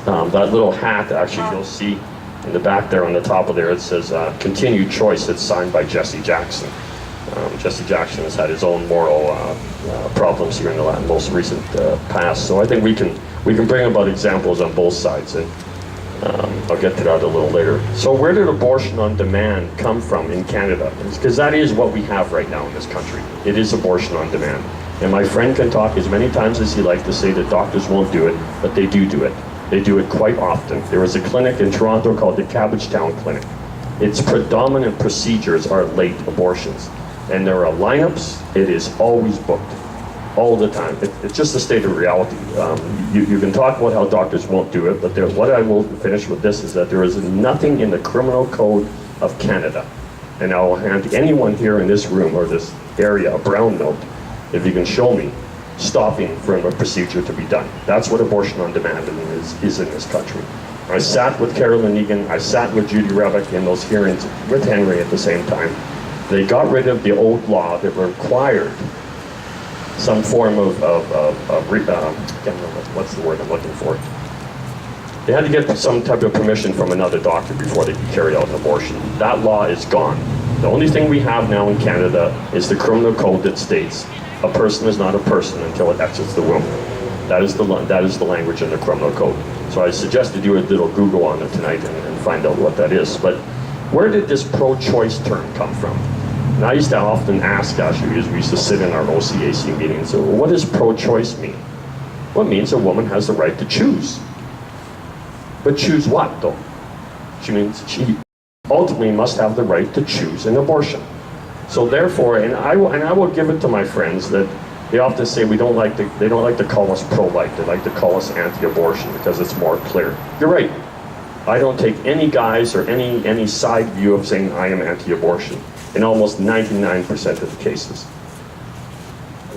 G: That little hat, actually, you'll see in the back there on the top of there, it says continued choice. It's signed by Jesse Jackson. Jesse Jackson has had his own moral problems here in the most recent past. So I think we can bring about examples on both sides, and I'll get to that a little later. So where did abortion on demand come from in Canada? Because that is what we have right now in this country. It is abortion on demand. And my friend can talk as many times as he likes to say that doctors won't do it, but they do it. They do it quite often. There is a clinic in Toronto called the Cabbagetown Clinic. Its predominant procedures are late abortions. And there are lineups. It is always booked, all the time. It's just a state of reality. You can talk about how doctors won't do it, but what I will finish with this is that there is nothing in the Criminal Code of Canada, and I will hand anyone here in this room or this area a brown note, if you can show me, stopping for a procedure to be done. That's what abortion on demand is in this country. I sat with Carolyn Egan, I sat with Judy Rebick in those hearings with Henry at the same time. They got rid of the old law that required some form of I can't remember what's the word I'm looking for. They had to get some type of permission from another doctor before they could carry out an abortion. That law is gone. The only thing we have now in Canada is the criminal code that states a person is not a person until it exits the womb. That is the language in the criminal code. So I suggest you do a little Google on it tonight and find out what that is. But where did this pro-choice term come from? And I used to often ask, actually, as we used to sit in our OCAC meetings, so what does pro-choice mean? Well, it means a woman has the right to choose. But choose what, though? She means she ultimately must have the right to choose an abortion. So therefore, and I will give it to my friends that they often say they don't like to call us pro-life. They like to call us anti-abortion because it's more clear. You're right. I don't take any guise or any side view of saying I am anti-abortion. in almost 99% of the cases.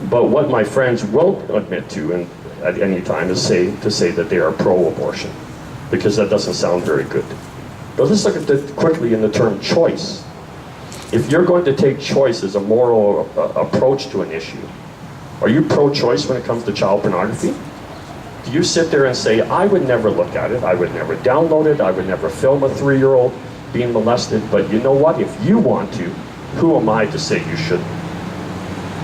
G: But what my friends won't admit to and at any time is to say that they are pro-abortion, because that doesn't sound very good. But let's look at it quickly in the term choice. If you're going to take choice as a moral approach to an issue, are you pro-choice when it comes to child pornography? Do you sit there and say, I would never look at it, I would never download it, I would never film a 3-year-old being molested, but you know what? If you want to, who am I to say you shouldn't?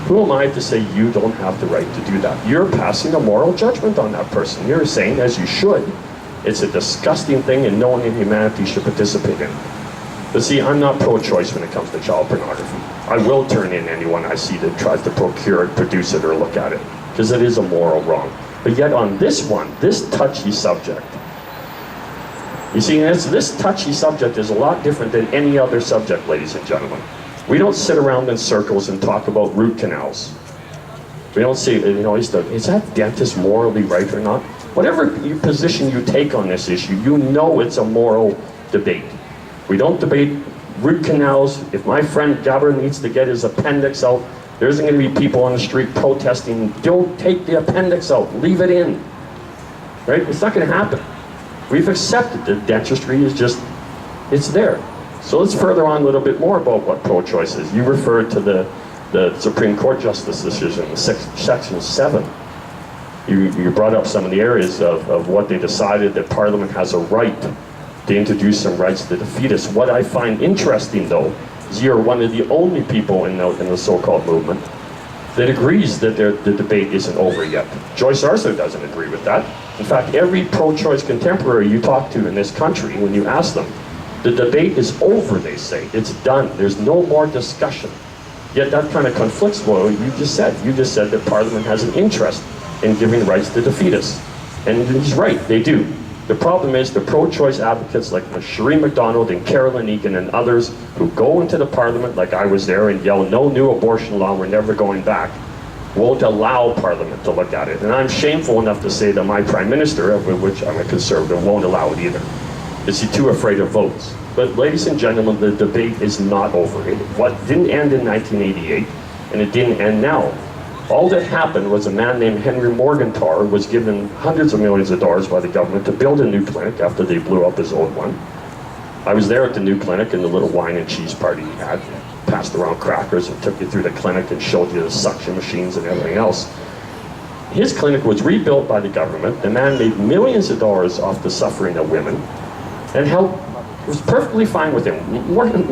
G: Who am I to say you don't have the right to do that? You're passing a moral judgment on that person. You're saying, as you should, it's a disgusting thing and no one in humanity should participate in it. But see, I'm not pro-choice when it comes to child pornography. I will turn in anyone I see that tries to procure it, produce it, or look at it, because it is a moral wrong. But yet on this one, this touchy subject, you see, this touchy subject is a lot different than any other subject, ladies and gentlemen. We don't sit around in circles and talk about root canals. We don't say, you know, is that dentist morally right or not? Whatever position you take on this issue, you know it's a moral debate. We don't debate root canals. If my friend Gabber needs to get his appendix out, there isn't going to be people on the street protesting, don't take the appendix out, leave it in. Right? It's not going to happen. We've accepted that dentistry is just, it's there. So let's further on a little bit more about what pro-choice is. You referred to the Supreme Court Justice decision, Section 7. You brought up some of the areas of what they decided, that Parliament has a right to introduce some rights to the fetus. What I find interesting, though, is you're one of the only people in the so-called movement that agrees that the debate isn't over yet. Joyce Arthur doesn't agree with that. In fact, every pro-choice contemporary you talk to in this country, when you ask them, the debate is over, they say. It's done. There's no more discussion. Yet that kind of conflicts with what you just said. You just said that Parliament has an interest in giving rights to the fetus. And he's right, they do. The problem is the pro-choice advocates like Sheree MacDonald and Carolyn Egan and others who go into the Parliament, like I was there, and yell, no new abortion law, we're never going back, won't allow Parliament to look at it. And I'm shameful enough to say that my Prime Minister, of which I'm a Conservative, won't allow it either. Is he too afraid of votes? But ladies and gentlemen, the debate is not over. What didn't end in 1988, and it didn't end now. All that happened was a man named Henry Morgenthau was given hundreds of millions of dollars by the government to build a new clinic after they blew up his old one. I was there at the new clinic in the little wine and cheese party he had, passed around crackers and took you through the clinic and showed you the suction machines and everything else. His clinic was rebuilt by the government. The man made millions of dollars off the suffering of women and it was perfectly fine with him.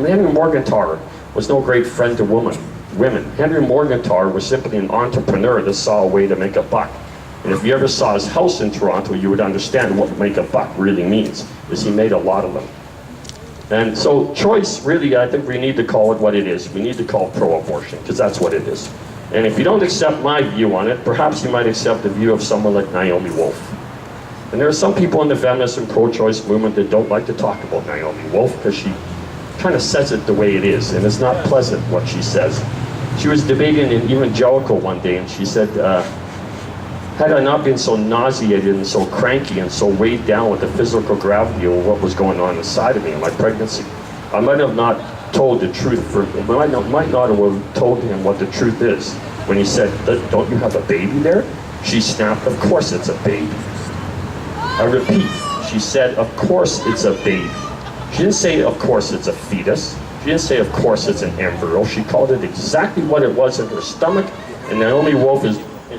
G: Henry Morgenthau was no great friend to women. Henry Morgenthau was simply an entrepreneur that saw a way to make a buck. And if you ever saw his house in Toronto, you would understand what make a buck really means, is he made a lot of them. And so choice, really, I think we need to call it what it is. We need to call it pro-abortion, because that's what it is. And if you don't accept my view on it, perhaps you might accept the view of someone like Naomi Wolf. And there are some people in the feminist and pro-choice movement that don't like to talk about Naomi Wolf, because she kind of says it the way it is, and it's not pleasant what she says. She was debating in Evangelical one day, and she said, had I not been so nauseated and so cranky and so weighed down with the physical gravity of what was going on inside of me in my pregnancy, I might have not told the truth. Might not have told him what the truth is. When he said, don't you have a baby there? She snapped, of course it's a baby. I repeat, she said, of course it's a baby. She didn't say, of course it's a fetus. She didn't say, of course it's an embryo. She called it exactly what it was in her stomach, and Naomi Wolf is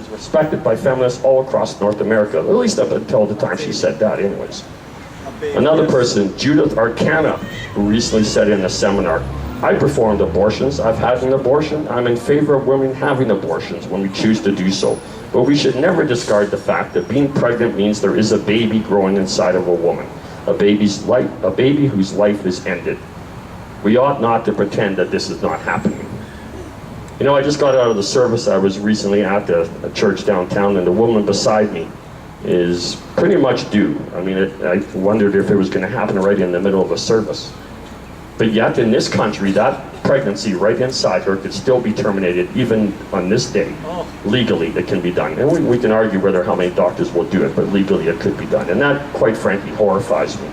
G: respected by feminists all across North America, at least up until the time she said that anyways. Another person, Judith Arcana, who recently said in a seminar, I performed abortions, I've had an abortion, I'm in favor of women having abortions when we choose to do so. But we should never discard the fact that being pregnant means there is a baby growing inside of a woman, a baby whose life is ended. We ought not to pretend that this is not happening. You know, I just got out of the service. I was recently at a church downtown, and the woman beside me is pretty much due. I mean, I wondered if it was going to happen right in the middle of a service. But yet, in this country, that pregnancy right inside her could still be terminated even on this day. Legally, it can be done. And we can argue whether how many doctors will do it, but legally it could be done. And that, quite frankly, horrifies me,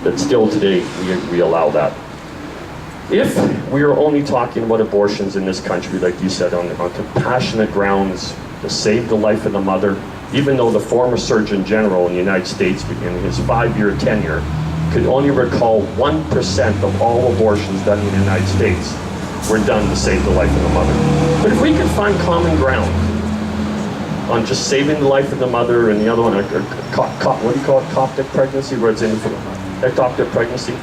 G: that still today we allow that. If we are only talking about abortions in this country, like you said, on compassionate grounds, to save the life of the mother, even though the former Surgeon General in the United States, in his 5-year tenure, could only recall 1% of all abortions done in the United States were done to save the life of the mother. But if we could find common ground on just saving the life of the mother, and the other one, what do you call it, coptic pregnancy, where it's ectopic pregnancy,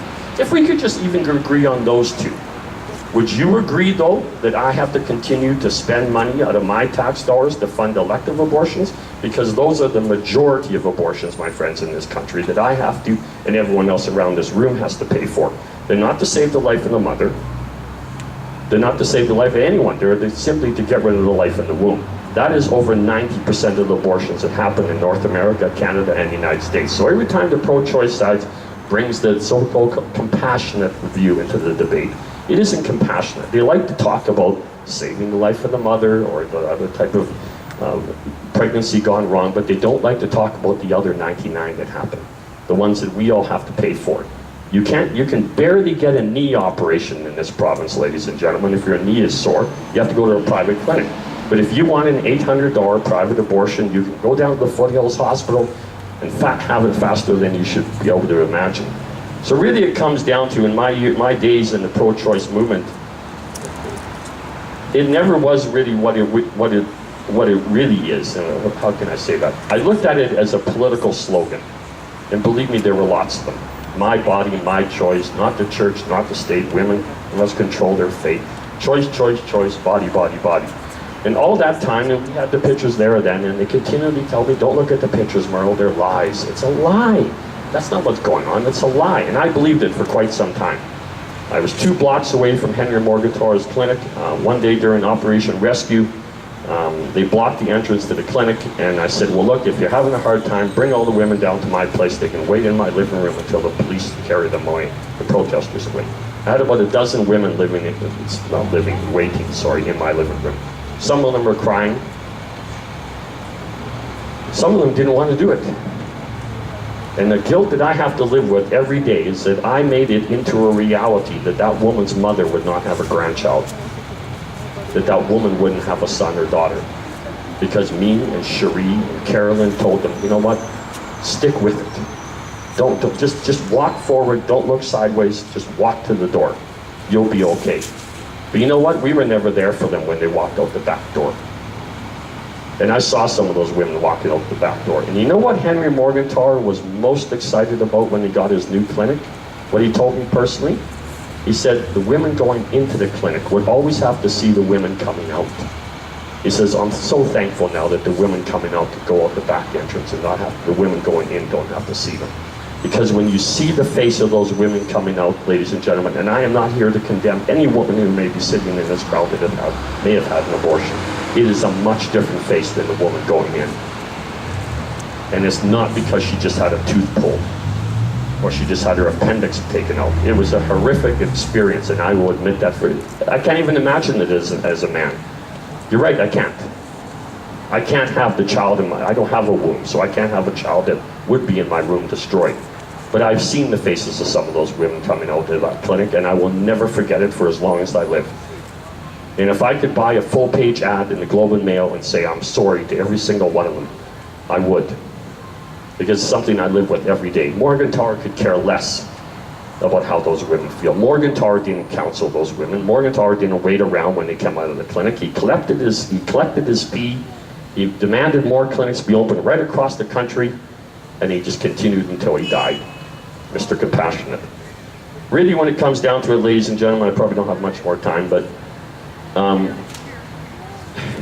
G: if we could just even agree on those two, would you agree, though, that I have to continue to spend money out of my tax dollars to fund elective abortions? Because those are the majority of abortions, my friends, in this country, that I have to, and everyone else around this room has to pay for. They're not to save the life of the mother. They're not to save the life of anyone. They're simply to get rid of the life in the womb. That is over 90% of the abortions that happen in North America, Canada, and the United States. So every time the pro-choice side brings the so-called compassionate view into the debate, it isn't compassionate. They like to talk about saving the life of the mother or the other type of pregnancy gone wrong, but they don't like to talk about the other 99 that happen, the ones that we all have to pay for. You can barely get a knee operation in this province, ladies and gentlemen. If your knee is sore, you have to go to a private clinic. But if you want an $800 private abortion, you can go down to the Foothills Hospital and have it faster than you should be able to imagine. So really it comes down to, in my days in the pro-choice movement, it never was really what it really is. And how can I say that? I looked at it as a political slogan. And believe me, there were lots of them. My body, my choice, not the church, not the state. Women must control their fate. Choice, choice, choice, body, body, body. And all that time, and we had the pictures there then, and they continually tell me, don't look at the pictures, Merl, they're lies. It's a lie. That's not what's going on, it's a lie. And I believed it for quite some time. I was 2 blocks away from Henry Morgenthau's clinic. One day during Operation Rescue, they blocked the entrance to the clinic, and I said, well, look, if you're having a hard time, bring all the women down to my place. They can wait in my living room until the police carry them away, the protesters away. I had about a dozen women waiting in my living room. Some of them were crying. Some of them didn't want to do it. And the guilt that I have to live with every day is that I made it into a reality that that woman's mother would not have a grandchild. That that woman wouldn't have a son or daughter. Because me and Cherie and Carolyn told them, you know what? Stick with it. Don't just walk forward, don't look sideways, just walk to the door. You'll be okay. But you know what? We were never there for them when they walked out the back door. And I saw some of those women walking out the back door. And you know what Henry Morgenthau was most excited about when he got his new clinic? What he told me personally? He said the women going into the clinic would always have to see the women coming out. He says, I'm so thankful now that the women coming out could go out the back entrance and not have the women going in don't have to see them. Because when you see the face of those women coming out, ladies and gentlemen, and I am not here to condemn any woman who may be sitting in this crowd that may have had an abortion. It is a much different face than the woman going in. And it's not because she just had a tooth pulled or she just had her appendix taken out. It was a horrific experience, and I will admit that I can't even imagine it as a man. You're right, I can't. I can't have the child I don't have a womb, so I can't have a child that would be in my room destroyed. But I've seen the faces of some of those women coming out of that clinic, and I will never forget it for as long as I live. And if I could buy a full-page ad in the Globe and Mail and say I'm sorry to every single one of them, I would. Because it's something I live with every day. Morgenthau could care less about how those women feel. Morgenthau didn't counsel those women. Morgenthau didn't wait around when they come out of the clinic. He collected his fee. He demanded more clinics be open right across the country, and he just continued until he died. Mr. Compassionate. Really, when it comes down to it, ladies and gentlemen, I probably don't have much more time, but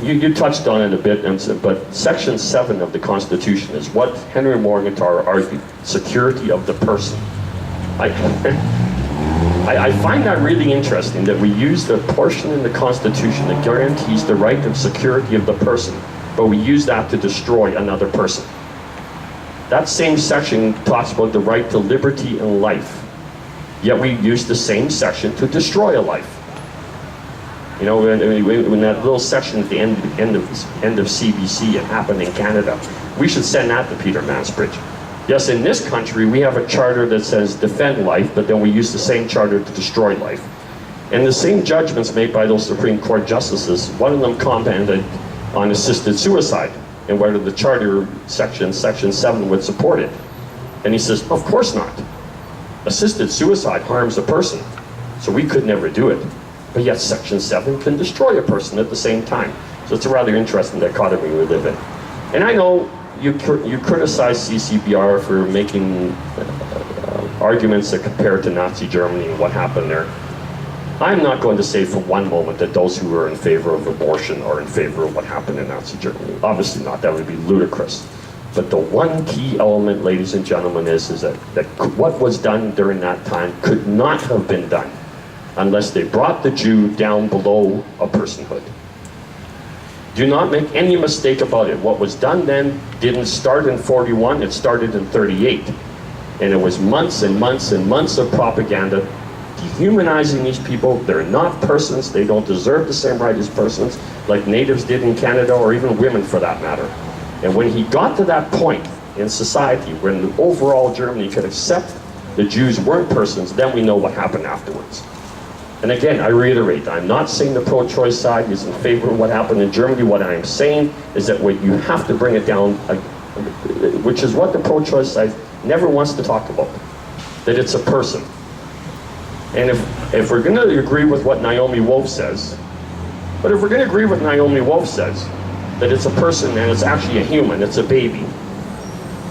G: you touched on it a bit, but Section 7 of the Constitution is what Henry Morgenthau argued, security of the person. I find that really interesting that we use the portion in the Constitution that guarantees the right of security of the person, but we use that to destroy another person. That same section talks about the right to liberty and life, yet we use the same section to destroy a life. You know, when that little section at the end of CBC, it happened in Canada, we should send that to Peter Mansbridge. Yes, in this country, we have a charter that says defend life, but then we use the same charter to destroy life. And the same judgments made by those Supreme Court justices, one of them commented on assisted suicide and whether the Charter section 7 would support it. And he says, of course not. Assisted suicide harms a person, so we could never do it. But yet Section 7 can destroy a person at the same time. So it's a rather interesting dichotomy we live in. And I know you criticize CCBR for making arguments that compare to Nazi Germany and what happened there. I'm not going to say for one moment that those who are in favor of abortion are in favor of what happened in Nazi Germany. Obviously not, that would be ludicrous. But the one key element, ladies and gentlemen, is that what was done during that time could not have been done unless they brought the Jew down below a personhood. Do not make any mistake about it. What was done then didn't start in 41, it started in 38. And it was months and months and months of propaganda dehumanizing these people. They're not persons, they don't deserve the same right as persons, like natives did in Canada, or even women for that matter. And when he got to that point in society, when the overall Germany could accept the Jews weren't persons, then we know what happened afterwards. And again, I reiterate, I'm not saying the pro-choice side is in favor of what happened in Germany. What I am saying is that what you have to bring it down, which is what the pro-choice side never wants to talk about, that it's a person. And if we're going to agree with what Naomi Wolf says, but if we're going to agree with Naomi Wolf says, that it's a person and it's actually a human, it's a baby,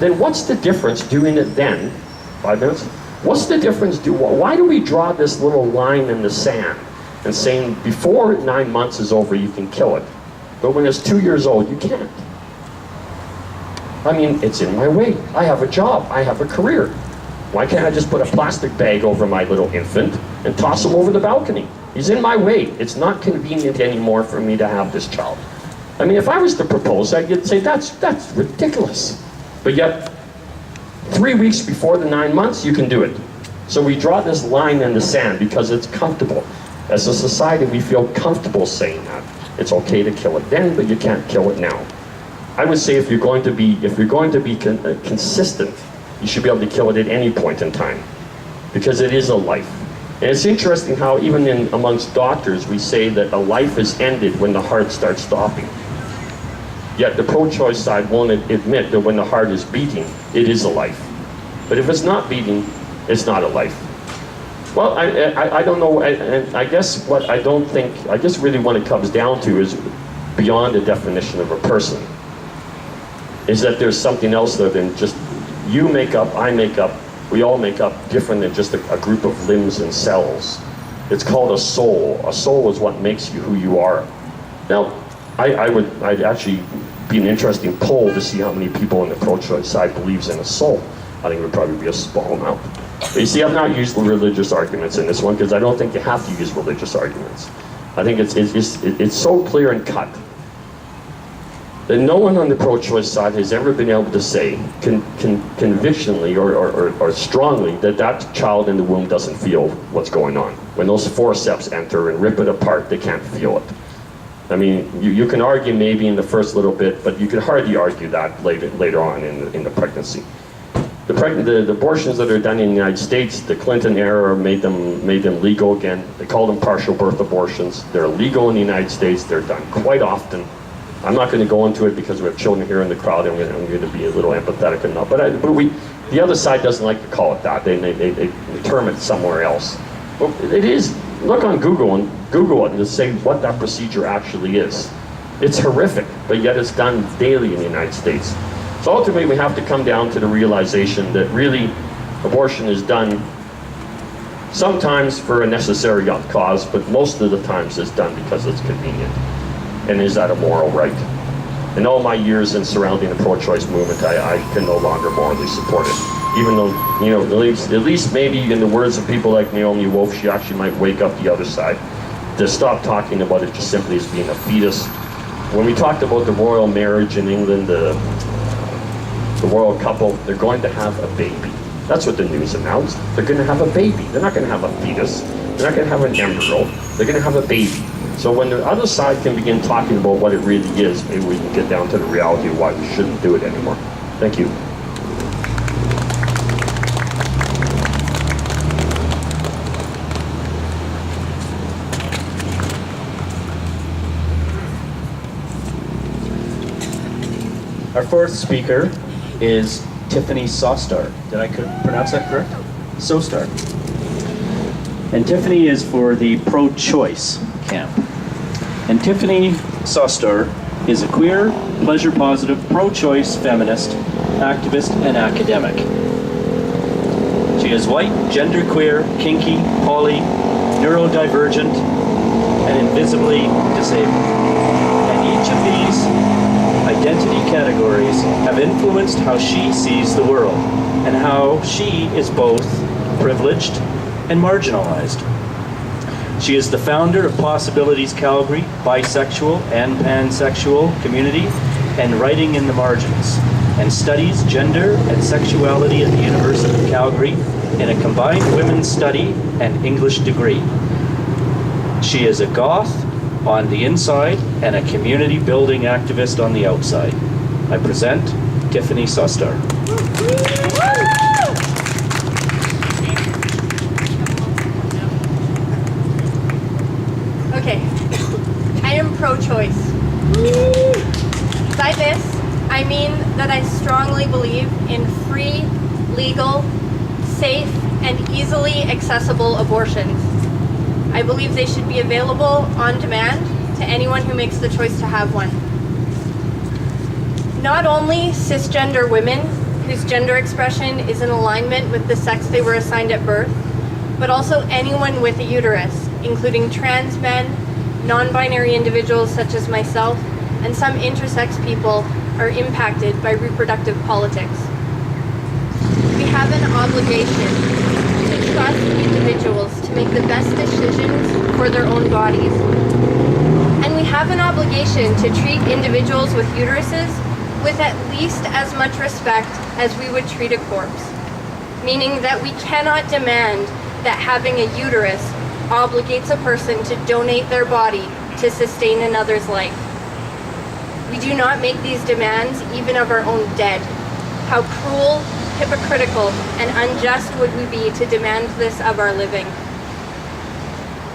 G: then what's the difference doing it then, 5 minutes? What's the difference, why do we draw this little line in the sand and saying before 9 months is over you can kill it, but when it's 2 years old you can't? I mean, it's in my way. I have a job, I have a career. Why can't I just put a plastic bag over my little infant and toss him over the balcony? He's in my way. It's not convenient anymore for me to have this child. I mean, if I was to propose that, you'd say that's ridiculous. But yet, 3 weeks before the 9 months, you can do it. So we draw this line in the sand because it's comfortable. As a society, we feel comfortable saying that. It's okay to kill it then, but you can't kill it now. I would say if you're going to be consistent, you should be able to kill it at any point in time, because it is a life. And it's interesting how even amongst doctors we say that a life is ended when the heart starts stopping. Yet the pro-choice side won't admit that when the heart is beating, it is a life. But if it's not beating, it's not a life. Well, I don't know, and I guess I guess really what it comes down to is beyond the definition of a person, is that there's something else there than just you make up, I make up, we all make up different than just a group of limbs and cells. It's called a soul. A soul is what makes you who you are. Now, I'd actually be an interesting poll to see how many people on the pro-choice side believes in a soul. I think it would probably be a small amount. But you see, I've not used the religious arguments in this one because I don't think you have to use religious arguments. I think it's so clear and cut that no one on the pro-choice side has ever been able to say convictionally or strongly that child in the womb doesn't feel what's going on. When those forceps enter and rip it apart, they can't feel it. I mean, you can argue maybe in the first little bit, but you can hardly argue that later on in the pregnancy. The abortions that are done in the United States, the Clinton era made them legal again. They call them partial birth abortions. They're legal in the United States. They're done quite often. I'm not going to go into it because we have children here in the crowd, and I'm going to be a little empathetic enough. But the other side doesn't like to call it that. They term it somewhere else. Well, it is. Look on Google and Google it and just say what that procedure actually is. It's horrific, but yet it's done daily in the United States. So ultimately, we have to come down to the realization that really abortion is done sometimes for a necessary cause, but most of the times it's done because it's convenient. And is that a moral right? In all my years in surrounding the pro-choice movement, I can no longer morally support it. Even though, at least maybe in the words of people like Naomi Wolf, she actually might wake up the other side to stop talking about it just simply as being a fetus. When we talked about the royal marriage in England, the royal couple, they're going to have a baby. That's what the news announced. They're going to have a baby. They're not going to have a fetus. They're not going to have an embryo. They're going to have a baby. So when the other side can begin talking about what it really is, maybe we can get down to the reality of why we shouldn't do it anymore. Thank you.
A: Our fourth speaker is Tiffany Soster. Did I pronounce that correct? Soster. And Tiffany is for the pro-choice camp. And Tiffany Soster is a queer, pleasure-positive, pro-choice feminist, activist, and academic. She is white, genderqueer, kinky, poly, neurodivergent, and invisibly disabled. And each of these identity categories have influenced how she sees the world and how she is both privileged and marginalized. She is the founder of Possibilities Calgary, bisexual and pansexual community, and Writing in the Margins, and studies gender and sexuality at the University of Calgary in a combined women's study and English degree. She is a goth on the inside and a community building activist on the outside. I present Tiffany Soster.
H: Okay, I am pro-choice. By this, I mean that I strongly believe in free, legal, safe, and easily accessible abortions. I believe they should be available on demand to anyone who makes the choice to have one. Not only cisgender women whose gender expression is in alignment with the sex they were assigned at birth, but also anyone with a uterus, including trans men, non-binary individuals such as myself, and some intersex people are impacted by reproductive politics. We have an obligation to trust individuals to make the best decisions for their own bodies. And we have an obligation to treat individuals with uteruses with at least as much respect as we would treat a corpse, meaning that we cannot demand that having a uterus obligates a person to donate their body to sustain another's life. We do not make these demands even of our own dead. How cruel, hypocritical, and unjust would we be to demand this of our living?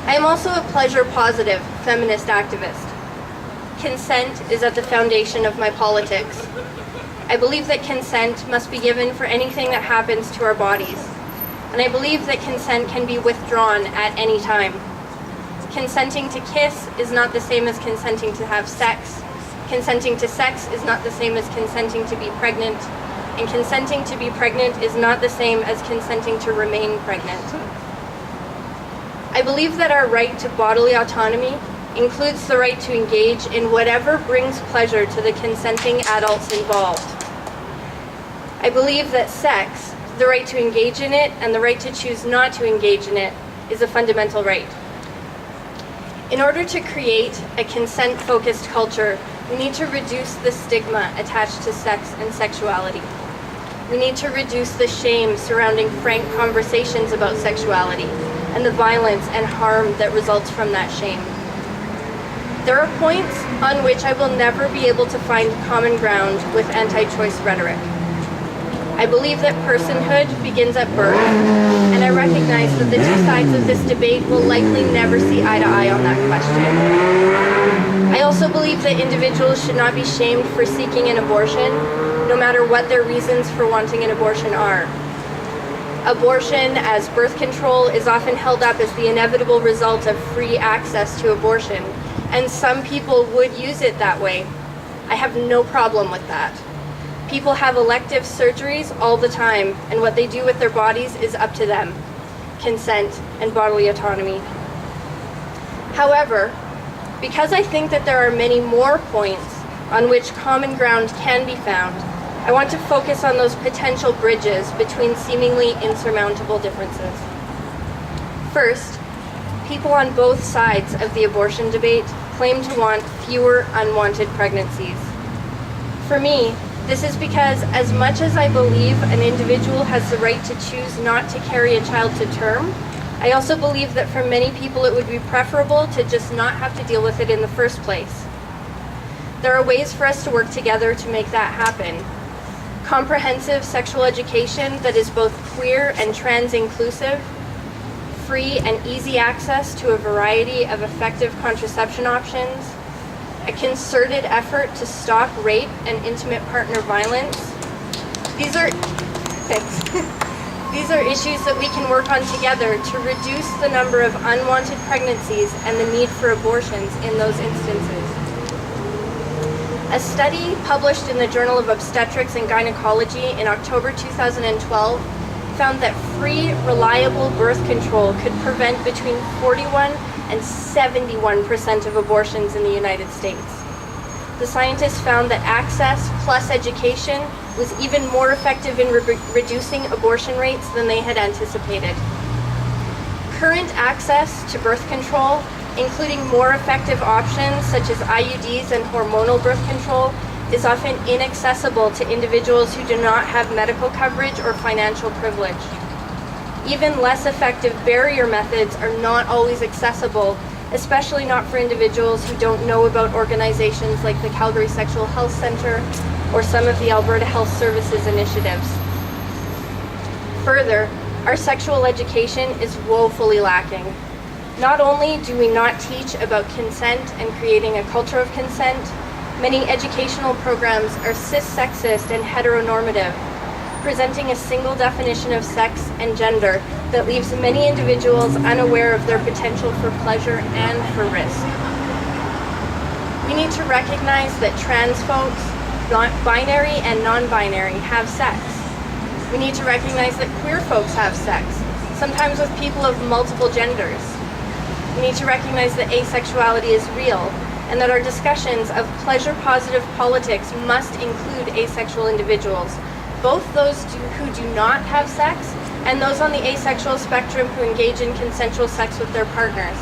H: I am also a pleasure-positive feminist activist. Consent is at the foundation of my politics. I believe that consent must be given for anything that happens to our bodies. And I believe that consent can be withdrawn at any time. Consenting to kiss is not the same as consenting to have sex. Consenting to sex is not the same as consenting to be pregnant. And consenting to be pregnant is not the same as consenting to remain pregnant. I believe that our right to bodily autonomy includes the right to engage in whatever brings pleasure to the consenting adults involved. I believe that sex, the right to engage in it, and the right to choose not to engage in it, is a fundamental right. In order to create a consent-focused culture, we need to reduce the stigma attached to sex and sexuality. We need to reduce the shame surrounding frank conversations about sexuality and the violence and harm that results from that shame. There are points on which I will never be able to find common ground with anti-choice rhetoric. I believe that personhood begins at birth, and I recognize that the two sides of this debate will likely never see eye to eye on that question. I also believe that individuals should not be shamed for seeking an abortion, no matter what their reasons for wanting an abortion are. Abortion as birth control is often held up as the inevitable result of free access to abortion, and some people would use it that way. I have no problem with that. People have elective surgeries all the time, and what they do with their bodies is up to them. Consent and bodily autonomy. However, because I think that there are many more points on which common ground can be found, I want to focus on those potential bridges between seemingly insurmountable differences. First, people on both sides of the abortion debate claim to want fewer unwanted pregnancies. For me, this is because as much as I believe an individual has the right to choose not to carry a child to term, I also believe that for many people it would be preferable to just not have to deal with it in the first place. There are ways for us to work together to make that happen. Comprehensive sexual education that is both queer and trans inclusive, free and easy access to a variety of effective contraception options, a concerted effort to stop rape and intimate partner violence. These are These are issues that we can work on together to reduce the number of unwanted pregnancies and the need for abortions in those instances. A study published in the Journal of Obstetrics and Gynecology in October 2012 found that free, reliable birth control could prevent between 41 and 71% of abortions in the United States. The scientists found that access plus education was even more effective in reducing abortion rates than they had anticipated. Current access to birth control, including more effective options such as IUDs and hormonal birth control, is often inaccessible to individuals who do not have medical coverage or financial privilege. Even less effective barrier methods are not always accessible, especially not for individuals who don't know about organizations like the Calgary Sexual Health Centre or some of the Alberta Health Services initiatives. Further, our sexual education is woefully lacking. Not only do we not teach about consent and creating a culture of consent, many educational programs are cis-sexist and heteronormative, presenting a single definition of sex and gender that leaves many individuals unaware of their potential for pleasure and for risk. We need to recognize that trans folks, binary and non-binary, have sex. We need to recognize that queer folks have sex, sometimes with people of multiple genders. We need to recognize that asexuality is real, and that our discussions of pleasure-positive politics must include asexual individuals, both those who do not have sex and those on the asexual spectrum who engage in consensual sex with their partners.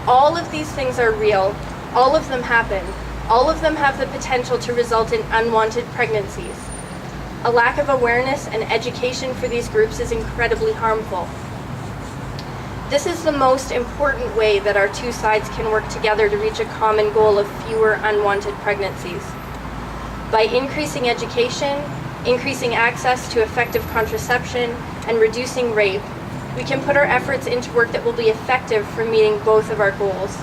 H: All of these things are real, all of them happen, all of them have the potential to result in unwanted pregnancies. A lack of awareness and education for these groups is incredibly harmful. This is the most important way that our two sides can work together to reach a common goal of fewer unwanted pregnancies. By increasing education, increasing access to effective contraception, and reducing rape, we can put our efforts into work that will be effective for meeting both of our goals.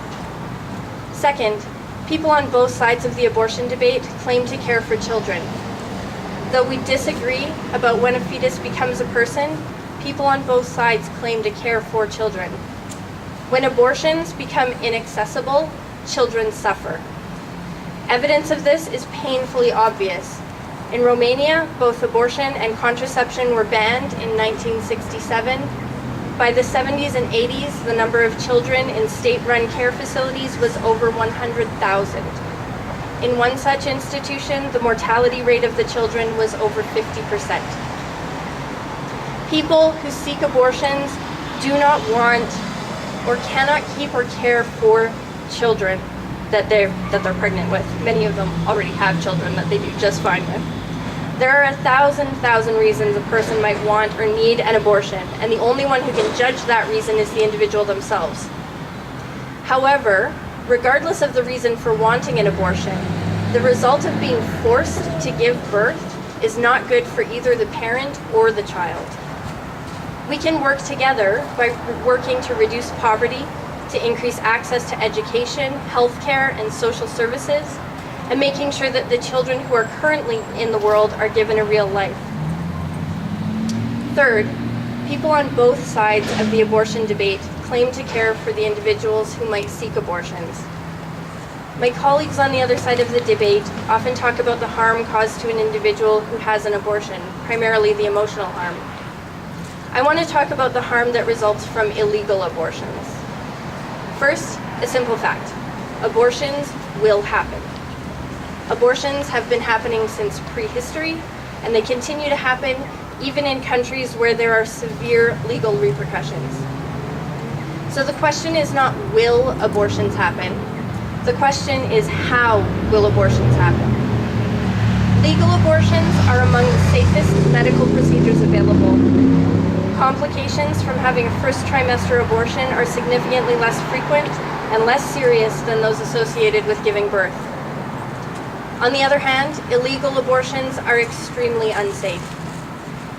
H: Second, people on both sides of the abortion debate claim to care for children. Though we disagree about when a fetus becomes a person, people on both sides claim to care for children. When abortions become inaccessible, children suffer. Evidence of this is painfully obvious. In Romania, both abortion and contraception were banned in 1967. By the 70s and 80s, the number of children in state-run care facilities was over 100,000. In one such institution, the mortality rate of the children was over 50%. People who seek abortions do not want or cannot keep or care for children that they're pregnant with. Many of them already have children that they do just fine with. There are 1,000 reasons a person might want or need an abortion, and the only one who can judge that reason is the individual themselves. However, regardless of the reason for wanting an abortion, the result of being forced to give birth is not good for either the parent or the child. We can work together by working to reduce poverty, to increase access to education, healthcare, and social services, and making sure that the children who are currently in the world are given a real life. Third, people on both sides of the abortion debate claim to care for the individuals who might seek abortions. My colleagues on the other side of the debate often talk about the harm caused to an individual who has an abortion, primarily the emotional harm. I want to talk about the harm that results from illegal abortions. First, a simple fact: abortions will happen. Abortions have been happening since prehistory, and they continue to happen even in countries where there are severe legal repercussions. So the question is not will abortions happen, the question is how will abortions happen. Legal abortions are among the safest medical procedures available. Complications from having a first trimester abortion are significantly less frequent and less serious than those associated with giving birth. On the other hand, illegal abortions are extremely unsafe.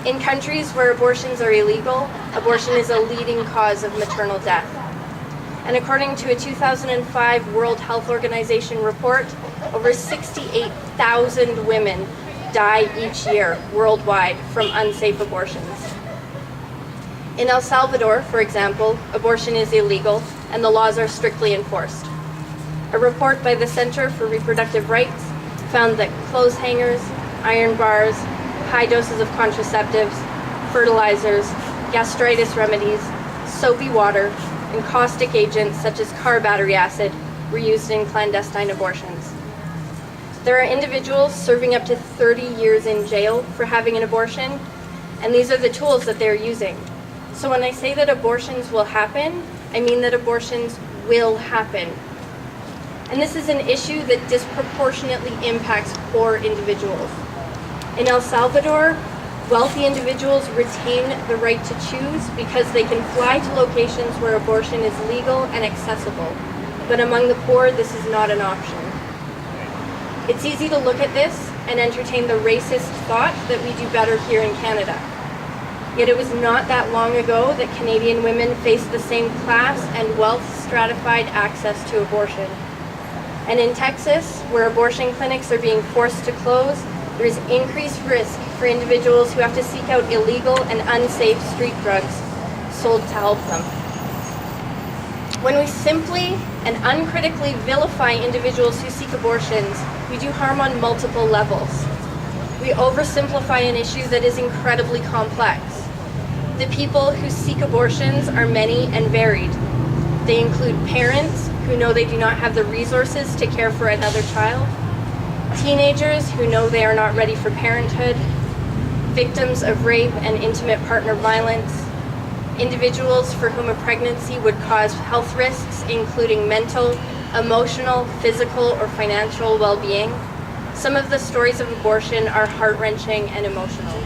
H: In countries where abortions are illegal, abortion is a leading cause of maternal death. And according to a 2005 World Health Organization report, over 68,000 women die each year worldwide from unsafe abortions. In El Salvador, for example, abortion is illegal and the laws are strictly enforced. A report by the Center for Reproductive Rights found that clothes hangers, iron bars, high doses of contraceptives, fertilizers, gastritis remedies, soapy water, and caustic agents such as car battery acid were used in clandestine abortions. There are individuals serving up to 30 years in jail for having an abortion, and these are the tools that they're using. So when I say that abortions will happen, I mean that abortions will happen. And this is an issue that disproportionately impacts poor individuals. In El Salvador, wealthy individuals retain the right to choose because they can fly to locations where abortion is legal and accessible. But among the poor, this is not an option. It's easy to look at this and entertain the racist thought that we do better here in Canada. Yet it was not that long ago that Canadian women faced the same class and wealth stratified access to abortion. And in Texas, where abortion clinics are being forced to close, there is increased risk for individuals who have to seek out illegal and unsafe street drugs sold to help them. When we simply and uncritically vilify individuals who seek abortions, we do harm on multiple levels. We oversimplify an issue that is incredibly complex. The people who seek abortions are many and varied. They include parents who know they do not have the resources to care for another child, teenagers who know they are not ready for parenthood, victims of rape and intimate partner violence, individuals for whom a pregnancy would cause health risks, including mental, emotional, physical, or financial well-being. Some of the stories of abortion are heart-wrenching and emotional.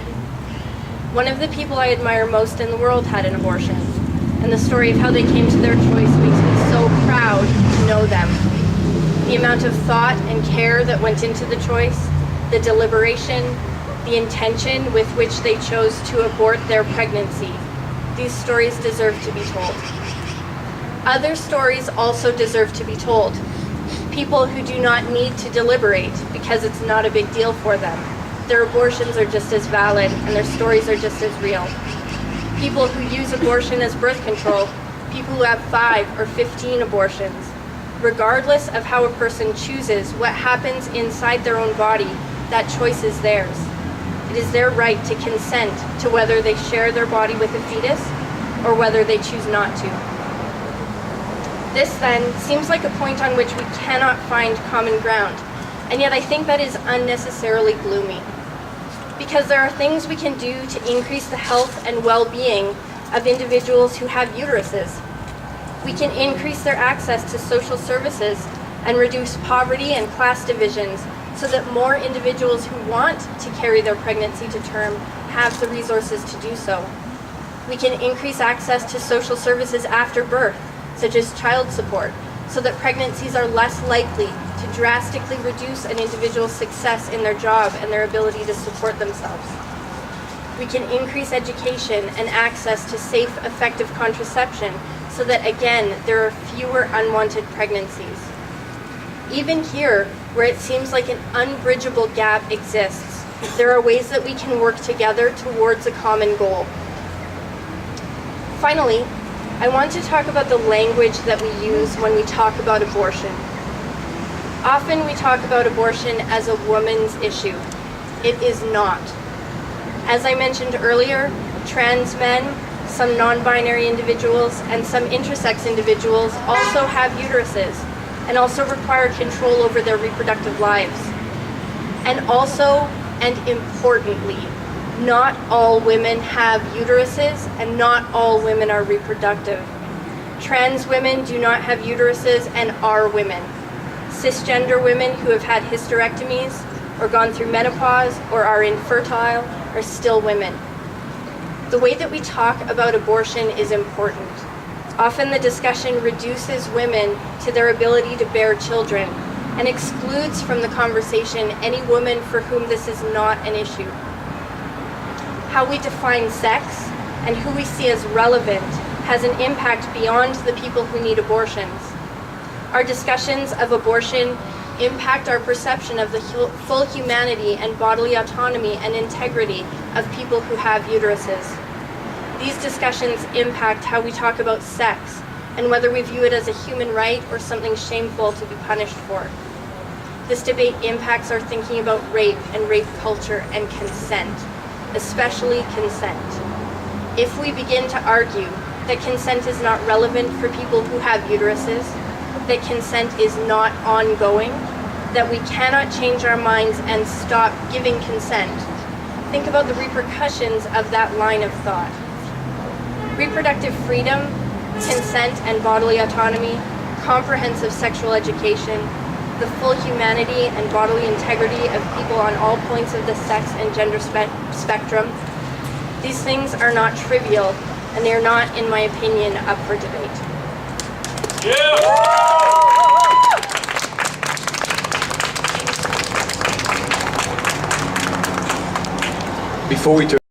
H: One of the people I admire most in the world had an abortion, and the story of how they came to their choice makes me so proud to know them. The amount of thought and care that went into the choice, the deliberation, the intention with which they chose to abort their pregnancy. These stories deserve to be told. Other stories also deserve to be told. People who do not need to deliberate because it's not a big deal for them. Their abortions are just as valid and their stories are just as real. People who use abortion as birth control, people who have 5 or 15 abortions. Regardless of how a person chooses what happens inside their own body, that choice is theirs. It is their right to consent to whether they share their body with a fetus or whether they choose not to. This then seems like a point on which we cannot find common ground, and yet I think that is unnecessarily gloomy. Because there are things we can do to increase the health and well-being of individuals who have uteruses. We can increase their access to social services and reduce poverty and class divisions so that more individuals who want to carry their pregnancy to term have the resources to do so. We can increase access to social services after birth, such as child support, so that pregnancies are less likely to drastically reduce an individual's success in their job and their ability to support themselves. We can increase education and access to safe, effective contraception so that, again, there are fewer unwanted pregnancies. Even here, where it seems like an unbridgeable gap exists, there are ways that we can work together towards a common goal. Finally, I want to talk about the language that we use when we talk about abortion. Often we talk about abortion as a woman's issue. It is not. As I mentioned earlier, trans men, some non-binary individuals, and some intersex individuals also have uteruses and also require control over their reproductive lives. And also, and importantly, not all women have uteruses and not all women are reproductive. Trans women do not have uteruses and are women. Cisgender women who have had hysterectomies or gone through menopause or are infertile are still women. The way that we talk about abortion is important. Often the discussion reduces women to their ability to bear children and excludes from the conversation any woman for whom this is not an issue. How we define sex and who we see as relevant has an impact beyond the people who need abortions. Our discussions of abortion impact our perception of the full humanity and bodily autonomy and integrity of people who have uteruses. These discussions impact how we talk about sex and whether we view it as a human right or something shameful to be punished for. This debate impacts our thinking about rape and rape culture and consent, especially consent. If we begin to argue that consent is not relevant for people who have uteruses, that consent is not ongoing, that we cannot change our minds and stop giving consent, think about the repercussions of that line of thought. Reproductive freedom, consent and bodily autonomy, comprehensive sexual education, the full humanity and bodily integrity of people on all points of the sex and gender spectrum. These things are not trivial, and they are not, in my opinion, up for debate.
F: Before we turn